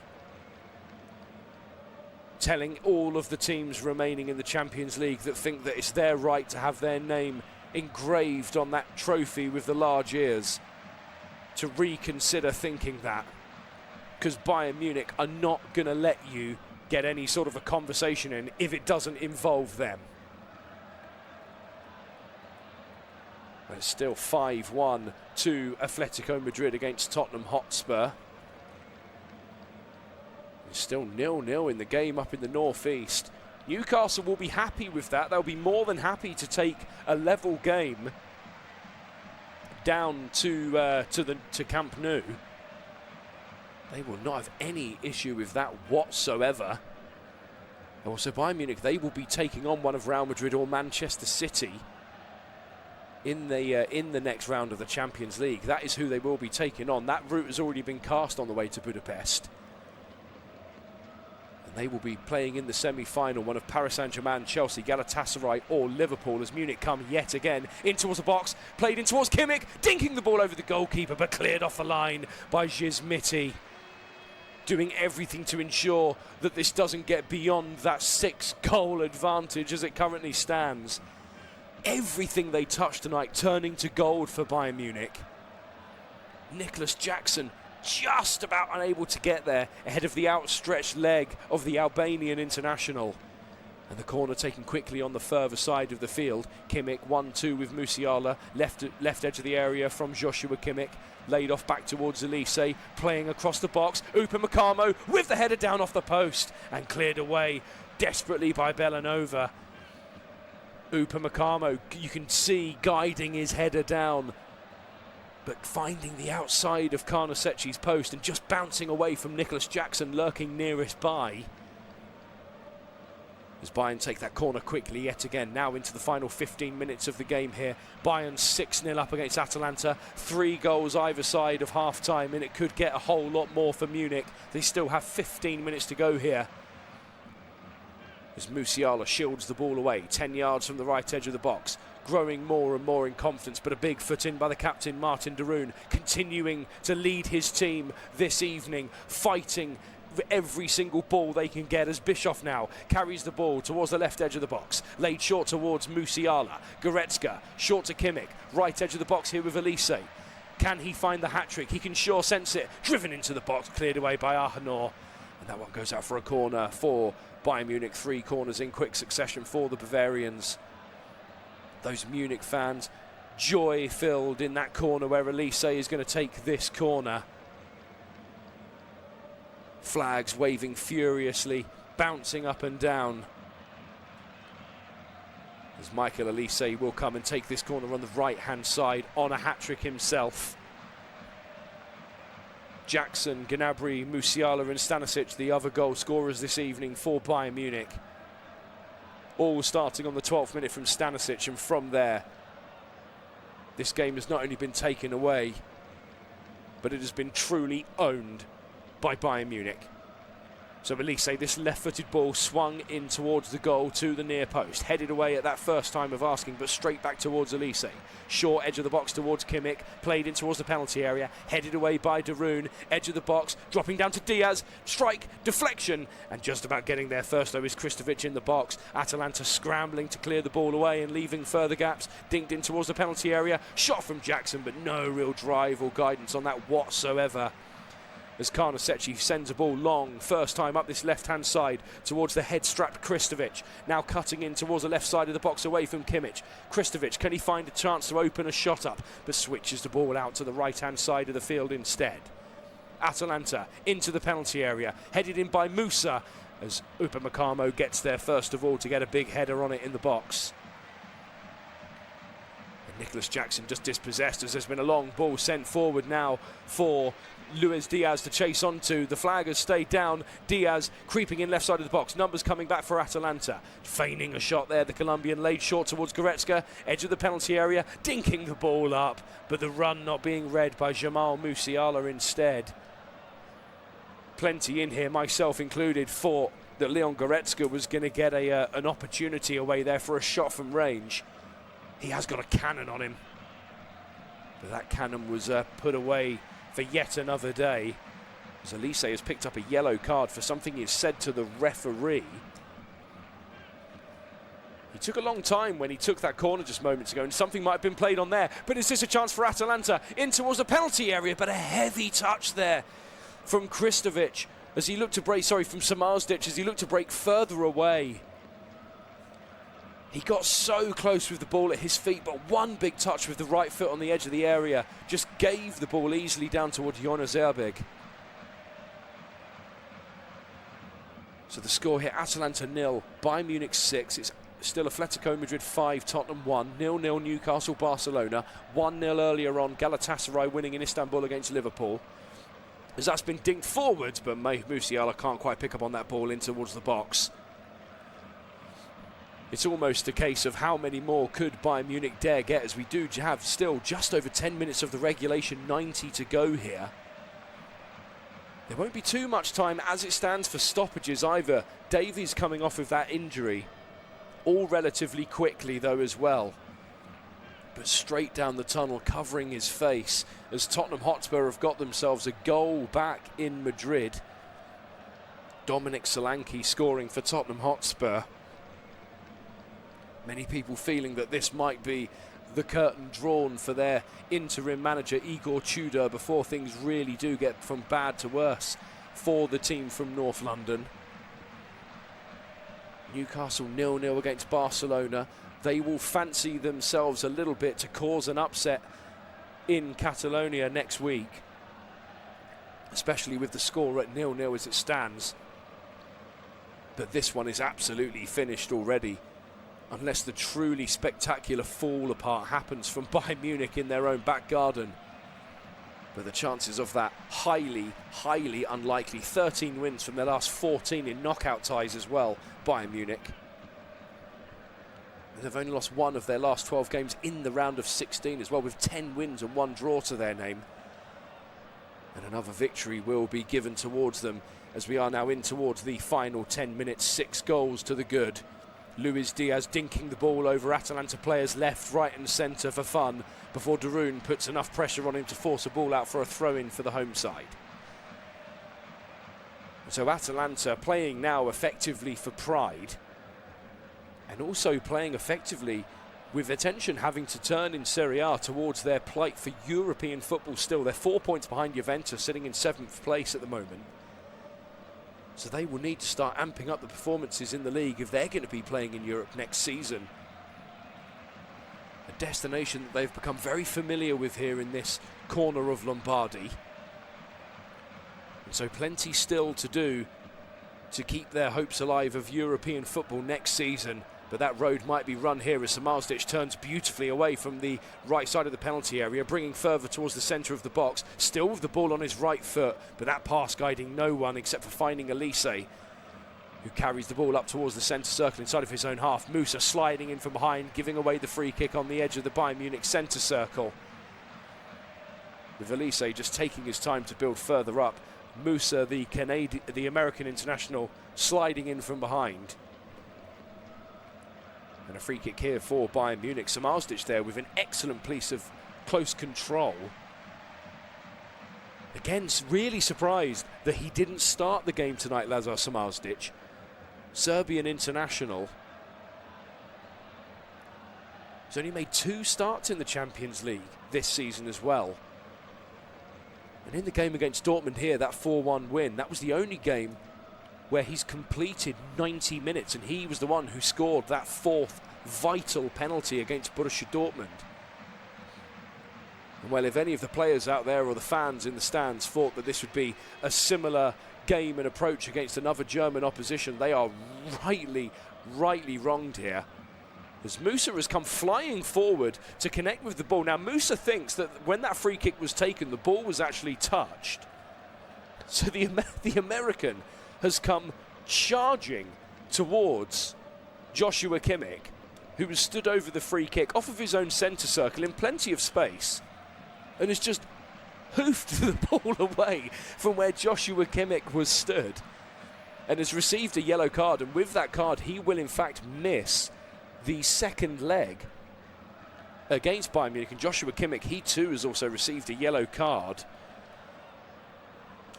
Telling all of the teams remaining in the Champions League that think that it's their right to have their name engraved on that trophy with the large ears to reconsider thinking that. Because Bayern Munich are not going to let you get any sort of a conversation in if it doesn't involve them. But it's still 5-1 to Atletico Madrid against Tottenham Hotspur. It's still 0-0 in the game up in the northeast. Newcastle will be happy with that. They'll be more than happy to take a level game down to Camp Nou. They will not have any issue with that whatsoever. Also, Bayern Munich, they will be taking on one of Real Madrid or Manchester City in the next round of the Champions League. That is who they will be taking on. That route has already been cast on the way to Budapest. And they will be playing in the semi-final, one of Paris Saint-Germain, Chelsea, Galatasaray or Liverpool, as Munich come yet again in towards the box, played in towards Kimmich, dinking the ball over the goalkeeper, but cleared off the line by Gizmiti. Doing everything to ensure that this doesn't get beyond that 6-goal advantage as it currently stands. Everything they touch tonight turning to gold for Bayern Munich. Nicholas Jackson just about unable to get there ahead of the outstretched leg of the Albanian international. And the corner taken quickly on the further side of the field. Kimmich 1-2 with Musiala, left edge of the area from Joshua Kimmich. Laid off back towards Elise, playing across the box. Upa Makamo with the header down off the post and cleared away desperately by Bellanova. Upa Makamo, you can see guiding his header down, but finding the outside of Karnasecchi's post and just bouncing away from Nicholas Jackson lurking nearest by. As Bayern take that corner quickly yet again, now into the final 15 minutes of the game here. Bayern 6-0 up against Atalanta, 3 goals either side of half-time, and it could get a whole lot more for Munich. They still have 15 minutes to go here. As Musiala shields the ball away, 10 yards from the right edge of the box, growing more and more in confidence, but a big foot in by the captain Martin de Roon, continuing to lead his team this evening, fighting every single ball they can get, as Bischoff now carries the ball towards the left edge of the box, laid short towards Musiala. Goretzka short to Kimmich, right edge of the box here with Elise. Can he find the hat-trick? He can sure sense it. Driven into the box, cleared away by Ahenor, and that one goes out for a corner for Bayern Munich. 3 corners in quick succession for the Bavarians. Those Munich fans joy-filled in that corner where Elise is going to take this corner. Flags waving furiously, bouncing up and down, as Michael Elise will come and take this corner on the right-hand side on a hat-trick himself. Jackson, Gnabry, Musiala and Stanisic, the other goal scorers this evening for Bayern Munich. All starting on the 12th minute from Stanisic, and from there, this game has not only been taken away, but it has been truly owned by Bayern Munich. So Elise, this left-footed ball swung in towards the goal to the near post, headed away at that first time of asking, but straight back towards Elise. Short edge of the box towards Kimmich, played in towards the penalty area, headed away by De Roon, edge of the box, dropping down to Diaz, strike, deflection, and just about getting there first though is Kristovic in the box. Atalanta scrambling to clear the ball away and leaving further gaps, dinked in towards the penalty area, shot from Jackson, but no real drive or guidance on that whatsoever, as Karnasecki sends a ball long, first time up this left-hand side towards the head-strapped Kristovic, now cutting in towards the left side of the box away from Kimmich. Kristovic, can he find a chance to open a shot up, but switches the ball out to the right-hand side of the field instead. Atalanta into the penalty area, headed in by Musa, as Upamecano gets there first of all to get a big header on it in the box. And Nicholas Jackson just dispossessed, as there's been a long ball sent forward now for Luis Diaz to chase onto. The flag has stayed down. Diaz creeping in left side of the box. Numbers coming back for Atalanta. Feigning a shot there. The Colombian laid short towards Goretzka. Edge of the penalty area. Dinking the ball up. But the run not being read by Jamal Musiala instead. Plenty in here, myself included, thought that Leon Goretzka was going to get an opportunity away there for a shot from range. He has got a cannon on him. But that cannon was put away for yet another day, as Elise has picked up a yellow card for something he said to the referee. He took a long time when he took that corner just moments ago, and something might have been played on there. But is this a chance for Atalanta in towards the penalty area? But a heavy touch there from Kristovic as he looked to break, from Samardžić as he looked to break further away. He got so close with the ball at his feet, but one big touch with the right foot on the edge of the area just gave the ball easily down towards Jonas Erbig. So the score here, Atalanta 0, Bayern Munich 6. It's still Atletico Madrid 5, Tottenham 1, 0-0 Newcastle, Barcelona, 1-0 earlier on, Galatasaray winning in Istanbul against Liverpool. As that's been dinked forwards, but Musiala can't quite pick up on that ball in towards the box. It's almost a case of how many more could Bayern Munich dare get, as we do have still just over 10 minutes of the regulation, 90 to go here. There won't be too much time as it stands for stoppages either. Davies coming off of that injury, all relatively quickly though as well. But straight down the tunnel, covering his face, as Tottenham Hotspur have got themselves a goal back in Madrid. Dominic Solanke scoring for Tottenham Hotspur. Many people feeling that this might be the curtain drawn for their interim manager Igor Tudor before things really do get from bad to worse for the team from North London. Newcastle 0-0 against Barcelona. They will fancy themselves a little bit to cause an upset in Catalonia next week, especially with the score at 0-0 as it stands. But this one is absolutely finished already, unless the truly spectacular fall apart happens from Bayern Munich in their own back garden. But the chances of that highly, highly unlikely. 13 wins from their last 14 in knockout ties as well, Bayern Munich. And they've only lost one of their last 12 games in the round of 16 as well, with 10 wins and 1 draw to their name. And another victory will be given towards them as we are now in towards the final 10 minutes. 6 goals to the good. Luis Diaz dinking the ball over Atalanta players left, right and centre for fun before De Roon puts enough pressure on him to force a ball out for a throw-in for the home side. So Atalanta playing now effectively for pride, and also playing effectively with attention having to turn in Serie A towards their plight for European football still. They're 4 points behind Juventus, sitting in 7th place at the moment. So they will need to start amping up the performances in the league if they're going to be playing in Europe next season. A destination that they've become very familiar with here in this corner of Lombardy. And so plenty still to do to keep their hopes alive of European football next season. But that road might be run here as Samardžić turns beautifully away from the right side of the penalty area, bringing further towards the centre of the box, still with the ball on his right foot, but that pass guiding no one except for finding Elise, who carries the ball up towards the centre circle inside of his own half. Musa sliding in from behind, giving away the free kick on the edge of the Bayern Munich centre circle. With Elise just taking his time to build further up. Musa, the American international, sliding in from behind. And a free kick here for Bayern Munich. Samardžić there with an excellent piece of close control. Again, really surprised that he didn't start the game tonight, Lazar Samardžić. Serbian international. He's only made 2 starts in the Champions League this season as well. And in the game against Dortmund here, that 4-1 win, that was the only game where he's completed 90 minutes, and he was the one who scored that 4th vital penalty against Borussia Dortmund. And well, if any of the players out there or the fans in the stands thought that this would be a similar game and approach against another German opposition, they are rightly wronged here. As Musa has come flying forward to connect with the ball. Now Musa thinks that when that free kick was taken, the ball was actually touched. So the American has come charging towards Joshua Kimmich, who was stood over the free kick off of his own centre circle in plenty of space, and has just hoofed the ball away from where Joshua Kimmich was stood, and has received a yellow card. And with that card, he will in fact miss the second leg against Bayern Munich. And Joshua Kimmich, he too has also received a yellow card.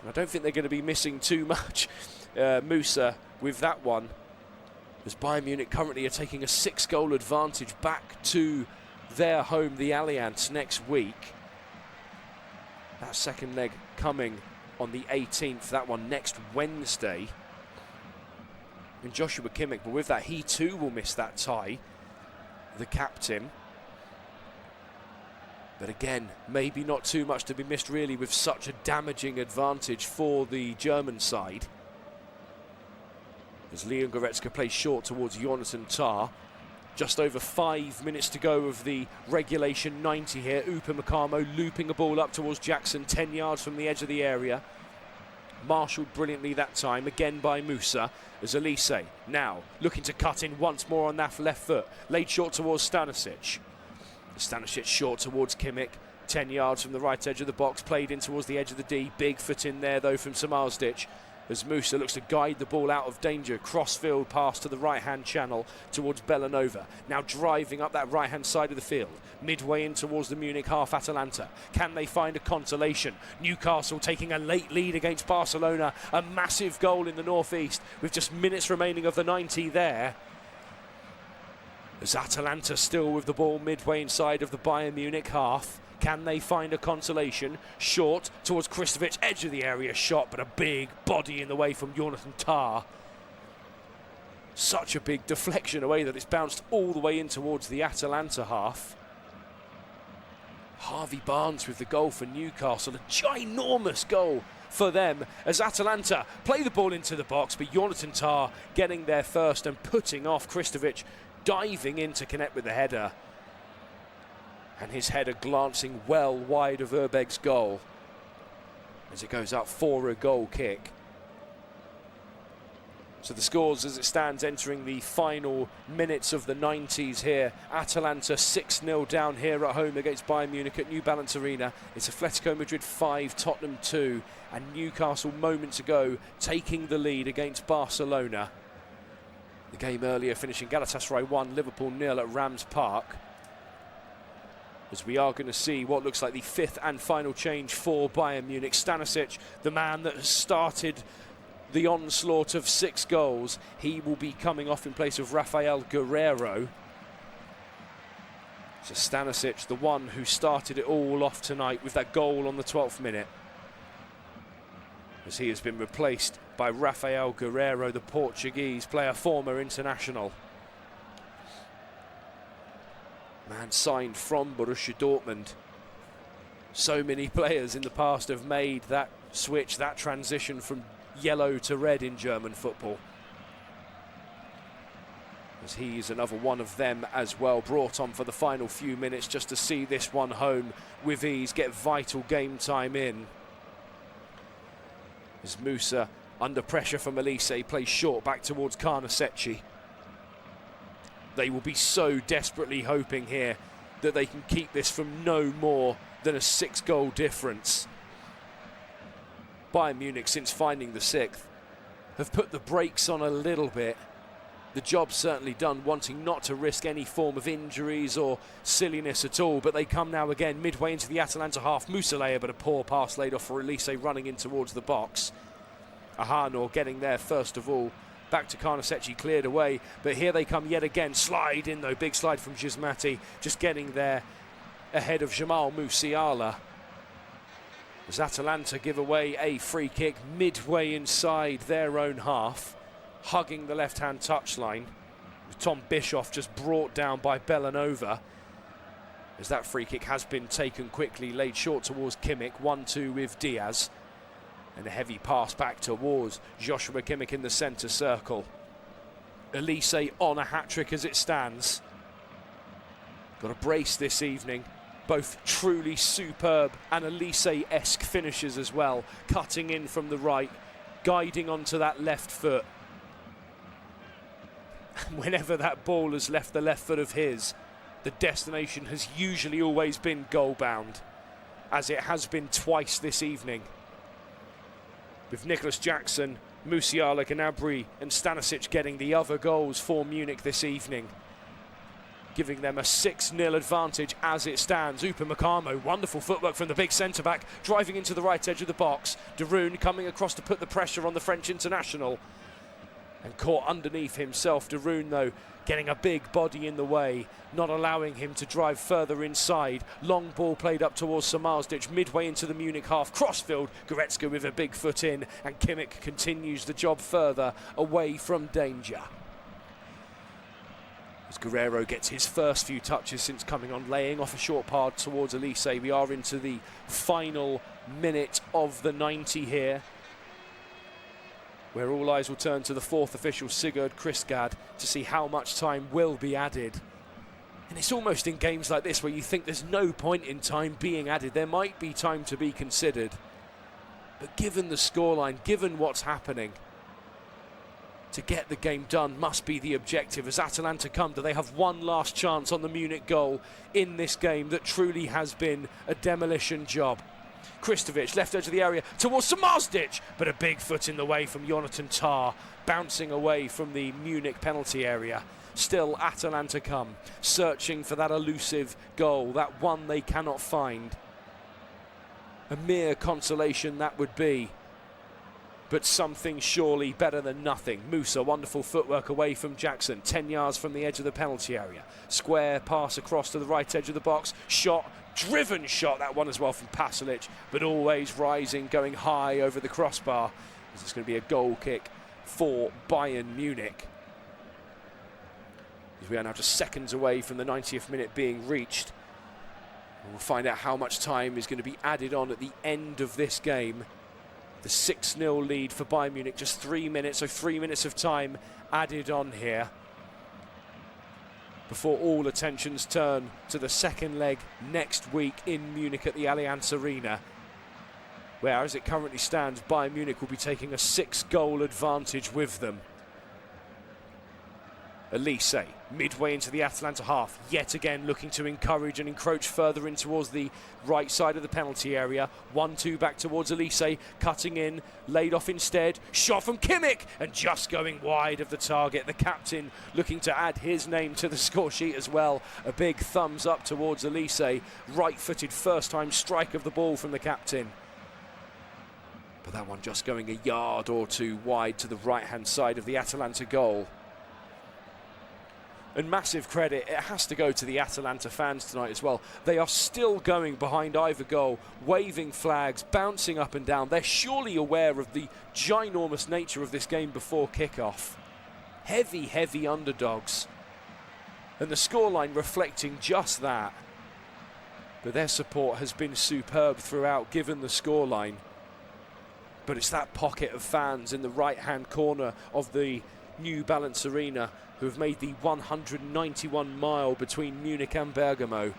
I don't think they're going to be missing too much, Musa, with that one, as Bayern Munich currently are taking a 6-goal advantage back to their home, the Allianz, next week. That second leg coming on the 18th, that one next Wednesday. And Joshua Kimmich, but with that, he too will miss that tie, the captain. But again, maybe not too much to be missed really with such a damaging advantage for the German side. As Leon Goretzka plays short towards Jonathan Tah. Just over 5 minutes to go of the regulation 90 here. Upamecano looping a ball up towards Jackson, 10 yards from the edge of the area. Marshalled brilliantly that time, again by Musa, as Elise now looking to cut in once more on that left foot. Laid short towards Stanisic. Stanisic short towards Kimmich, 10 yards from the right edge of the box, played in towards the edge of the D. Big foot in there though from Samardžić, as Musa looks to guide the ball out of danger. Crossfield pass to the right-hand channel towards Belanova. Now driving up that right-hand side of the field. Midway in towards the Munich half, Atalanta. Can they find a consolation? Newcastle taking a late lead against Barcelona. A massive goal in the northeast with just minutes remaining of the 90 there. As Atalanta still with the ball midway inside of the Bayern Munich half. Can they find a consolation? Short towards Kristovic, edge of the area shot, but a big body in the way from Jonathan Tah. Such a big deflection away that it's bounced all the way in towards the Atalanta half. Harvey Barnes with the goal for Newcastle, a ginormous goal for them as Atalanta play the ball into the box, but Jonathan Tah getting there first and putting off Kristovic, diving in to connect with the header. And his header glancing well wide of Urbeg's goal as it goes up for a goal kick. So the scores as it stands entering the final minutes of the 90s here. Atalanta 6-0 down here at home against Bayern Munich at New Balance Arena. It's Atletico Madrid 5, Tottenham 2, and Newcastle moments ago taking the lead against Barcelona. The game earlier finishing Galatasaray 1, Liverpool 0 at Rams Park. As we are going to see what looks like the 5th and final change for Bayern Munich. Stanisic, the man that has started the onslaught of 6 goals. He will be coming off in place of Rafael Guerreiro. So Stanisic, the one who started it all off tonight with that goal on the 12th minute, as he has been replaced by Rafael Guerreiro, the Portuguese player, former international. Man signed from Borussia Dortmund. So many players in the past have made that switch, that transition from yellow to red in German football. As he's another one of them as well, brought on for the final few minutes just to see this one home with ease, get vital game time in. As Musa, under pressure from Elise, plays short back towards Carnesecchi. They will be so desperately hoping here that they can keep this from no more than a 6-goal difference. Bayern Munich, since finding the 6th, have put the brakes on a little bit. The job's certainly done, wanting not to risk any form of injuries or silliness at all, but they come now again midway into the Atalanta half. Musalea, but a poor pass laid off for Elise, running in towards the box. Ahanor getting there first of all. Back to Carnesecchi, cleared away, but here they come yet again. Slide in though, big slide from Gismati, just getting there ahead of Jamal Musiala. As Atalanta give away a free kick midway inside their own half, hugging the left-hand touchline, with Tom Bischoff just brought down by Bellanova, as that free kick has been taken quickly, laid short towards Kimmich, 1-2 with Diaz, and a heavy pass back towards Joshua Kimmich in the centre circle. Elise on a hat-trick as it stands. Got a brace this evening, both truly superb and Elise-esque finishes as well, cutting in from the right, guiding onto that left foot. Whenever that ball has left the left foot of his, the destination has usually always been goal-bound, as it has been twice this evening. With Nicholas Jackson, Musiala, Gnabry and Stanisic getting the other goals for Munich this evening, giving them a 6-0 advantage as it stands. Upamecano, wonderful footwork from the big centre-back, driving into the right edge of the box. De Roon coming across to put the pressure on the French international, and caught underneath himself. De Roon, though, getting a big body in the way, not allowing him to drive further inside. Long ball played up towards Samazdic, midway into the Munich half. Crossfield, Goretzka with a big foot in, and Kimmich continues the job further away from danger. As Guerreiro gets his first few touches since coming on, laying off a short pass towards Elise. We are into the final minute of the 90 here, where all eyes will turn to the 4th official, Sigurd Kvistgaard, to see how much time will be added. And it's almost in games like this where you think there's no point in time being added. There might be time to be considered. But given the scoreline, given what's happening, to get the game done must be the objective. As Atalanta come, do they have one last chance on the Munich goal in this game that truly has been a demolition job? Kristovic, left edge of the area, towards Samazdic, but a big foot in the way from Jonathan Tah, bouncing away from the Munich penalty area. Still Atalanta come, searching for that elusive goal, that one they cannot find. A mere consolation that would be, but something surely better than nothing. Musa, wonderful footwork away from Jackson, 10 yards from the edge of the penalty area. Square pass across to the right edge of the box, shot, driven shot, that one as well from Pasalic, but always rising, going high over the crossbar. This is going to be a goal kick for Bayern Munich, as we are now just seconds away from the 90th minute being reached. We'll find out how much time is going to be added on at the end of this game. The 6-0 lead for Bayern Munich, just 3 minutes, so 3 minutes of time added on here, before all attentions turn to the second leg next week in Munich at the Allianz Arena, where, as it currently stands, Bayern Munich will be taking a 6-goal advantage with them. Elise, midway into the Atalanta half, yet again looking to encourage and encroach further in towards the right side of the penalty area. 1-2 back towards Elise, cutting in, laid off instead, shot from Kimmich, and just going wide of the target. The captain looking to add his name to the score sheet as well. A big thumbs up towards Elise, right-footed first-time strike of the ball from the captain. But that one just going a yard or two wide to the right-hand side of the Atalanta goal. And massive credit, it has to go to the Atalanta fans tonight as well. They are still going behind either goal, waving flags, bouncing up and down. They're surely aware of the ginormous nature of this game before kickoff. Heavy, heavy underdogs. And the scoreline reflecting just that. But their support has been superb throughout, given the scoreline. But it's that pocket of fans in the right-hand corner of the New Balance Arena who have made the 191 mile between Munich and Bergamo.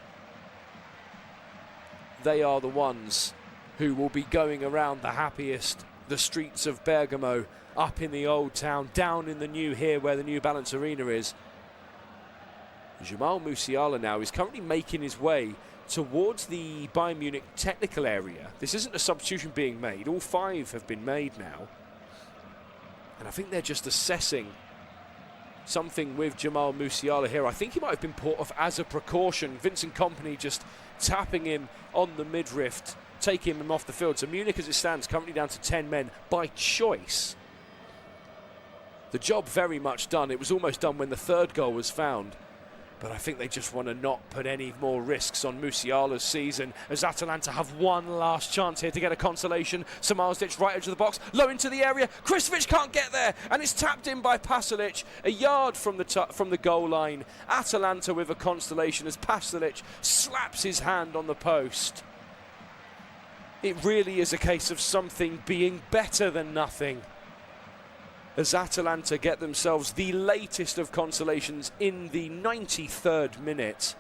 They are the ones who will be going around the happiest, the streets of Bergamo, up in the old town, down in the new here where the New Balance Arena is. Jamal Musiala now is currently making his way towards the Bayern Munich technical area. This isn't a substitution being made. All 5 have been made now. And I think they're just assessing something with Jamal Musiala here. I think he might have been put off as a precaution. Vincent Kompany just tapping him on the midriff, taking him off the field. So Munich, as it stands, currently down to 10 men by choice. The job very much done. It was almost done when the 3rd goal was found. But I think they just want to not put any more risks on Musiala's season, as Atalanta have one last chance here to get a consolation. Samardžić right edge of the box, low into the area. Kristovic can't get there, and it's tapped in by Pasalic, a yard from the goal line. Atalanta with a consolation as Pasalic slaps his hand on the post. It really is a case of something being better than nothing, as Atalanta get themselves the latest of consolations in the 93rd minute.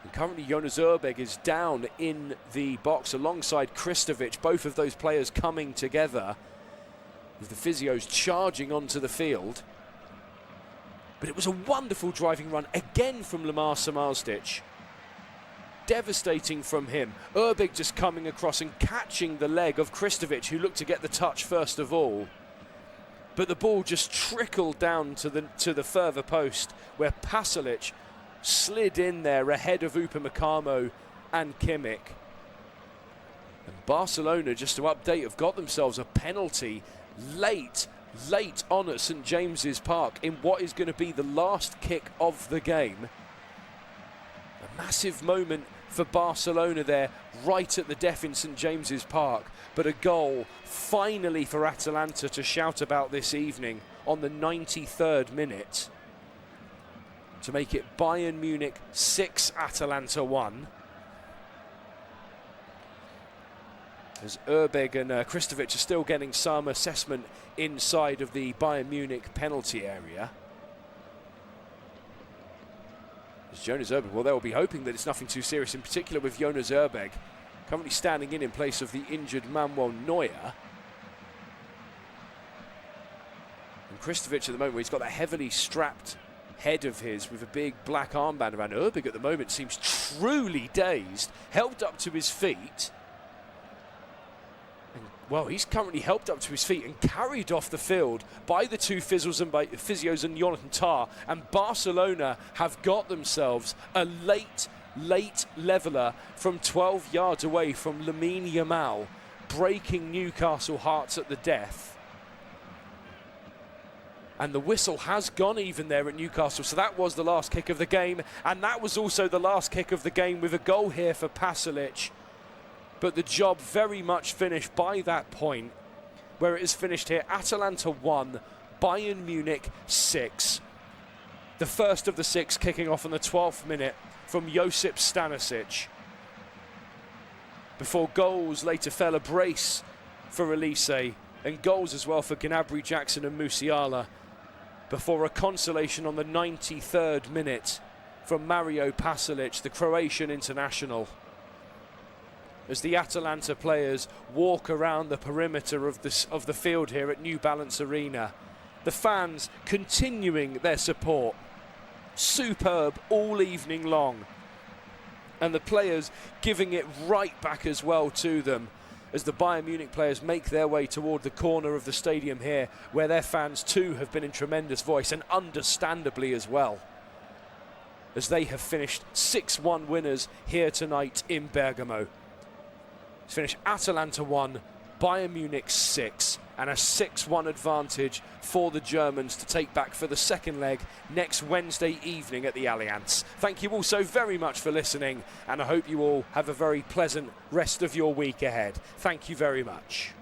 And currently Jonas Urbeg is down in the box alongside Kristovic, both of those players coming together, with the physios charging onto the field. But it was a wonderful driving run again from Lamar Samardžić. Devastating from him. Urbeg just coming across and catching the leg of Kristovic, who looked to get the touch first of all. But the ball just trickled down to the further post, where Pasalic slid in there ahead of Upamecano and Kimmich. And Barcelona, just to update, have got themselves a penalty late on at St James's Park in what is going to be the last kick of the game. A massive moment for Barcelona there, right at the death in St James's Park. But a goal finally for Atalanta to shout about this evening on the 93rd minute, to make it Bayern Munich 6, Atalanta 1. As Urbeg and Kristovic are still getting some assessment inside of the Bayern Munich penalty area. As Jonas Urbeg, well, they'll be hoping that it's nothing too serious, in particular with Jonas Urbeg currently standing in place of the injured Manuel Neuer. And Kristovic at the moment, where he's got that heavily strapped head of his with a big black armband around. Urbeg at the moment seems truly dazed, helped up to his feet. And, well, he's currently helped up to his feet and carried off the field by the 2 physios and Jonathan Tah. And Barcelona have got themselves a late leveller from 12 yards away from Lamine Yamal, breaking Newcastle hearts at the death. And the whistle has gone even there at Newcastle. So that was the last kick of the game. And that was also the last kick of the game, with a goal here for Pasalic. But the job very much finished by that point, where it is finished here. Atalanta 1, Bayern Munich 6. The first of the 6 kicking off on the 12th minute from Josip Stanisic. Before goals later fell a brace for Elise, and goals as well for Gnabry, Jackson and Musiala, before a consolation on the 93rd minute from Mario Pasalic, the Croatian international. As the Atalanta players walk around the perimeter of the field here at New Balance Arena, the fans continuing their support, superb all evening long, and the players giving it right back as well to them, as the Bayern Munich players make their way toward the corner of the stadium here, where their fans too have been in tremendous voice, and understandably as well, as they have finished 6-1 winners here tonight in Bergamo. It's finished Atalanta 1, Bayern Munich 6, and a 6-1 advantage for the Germans to take back for the second leg next Wednesday evening at the Allianz. Thank you all so very much for listening, and I hope you all have a very pleasant rest of your week ahead. Thank you very much.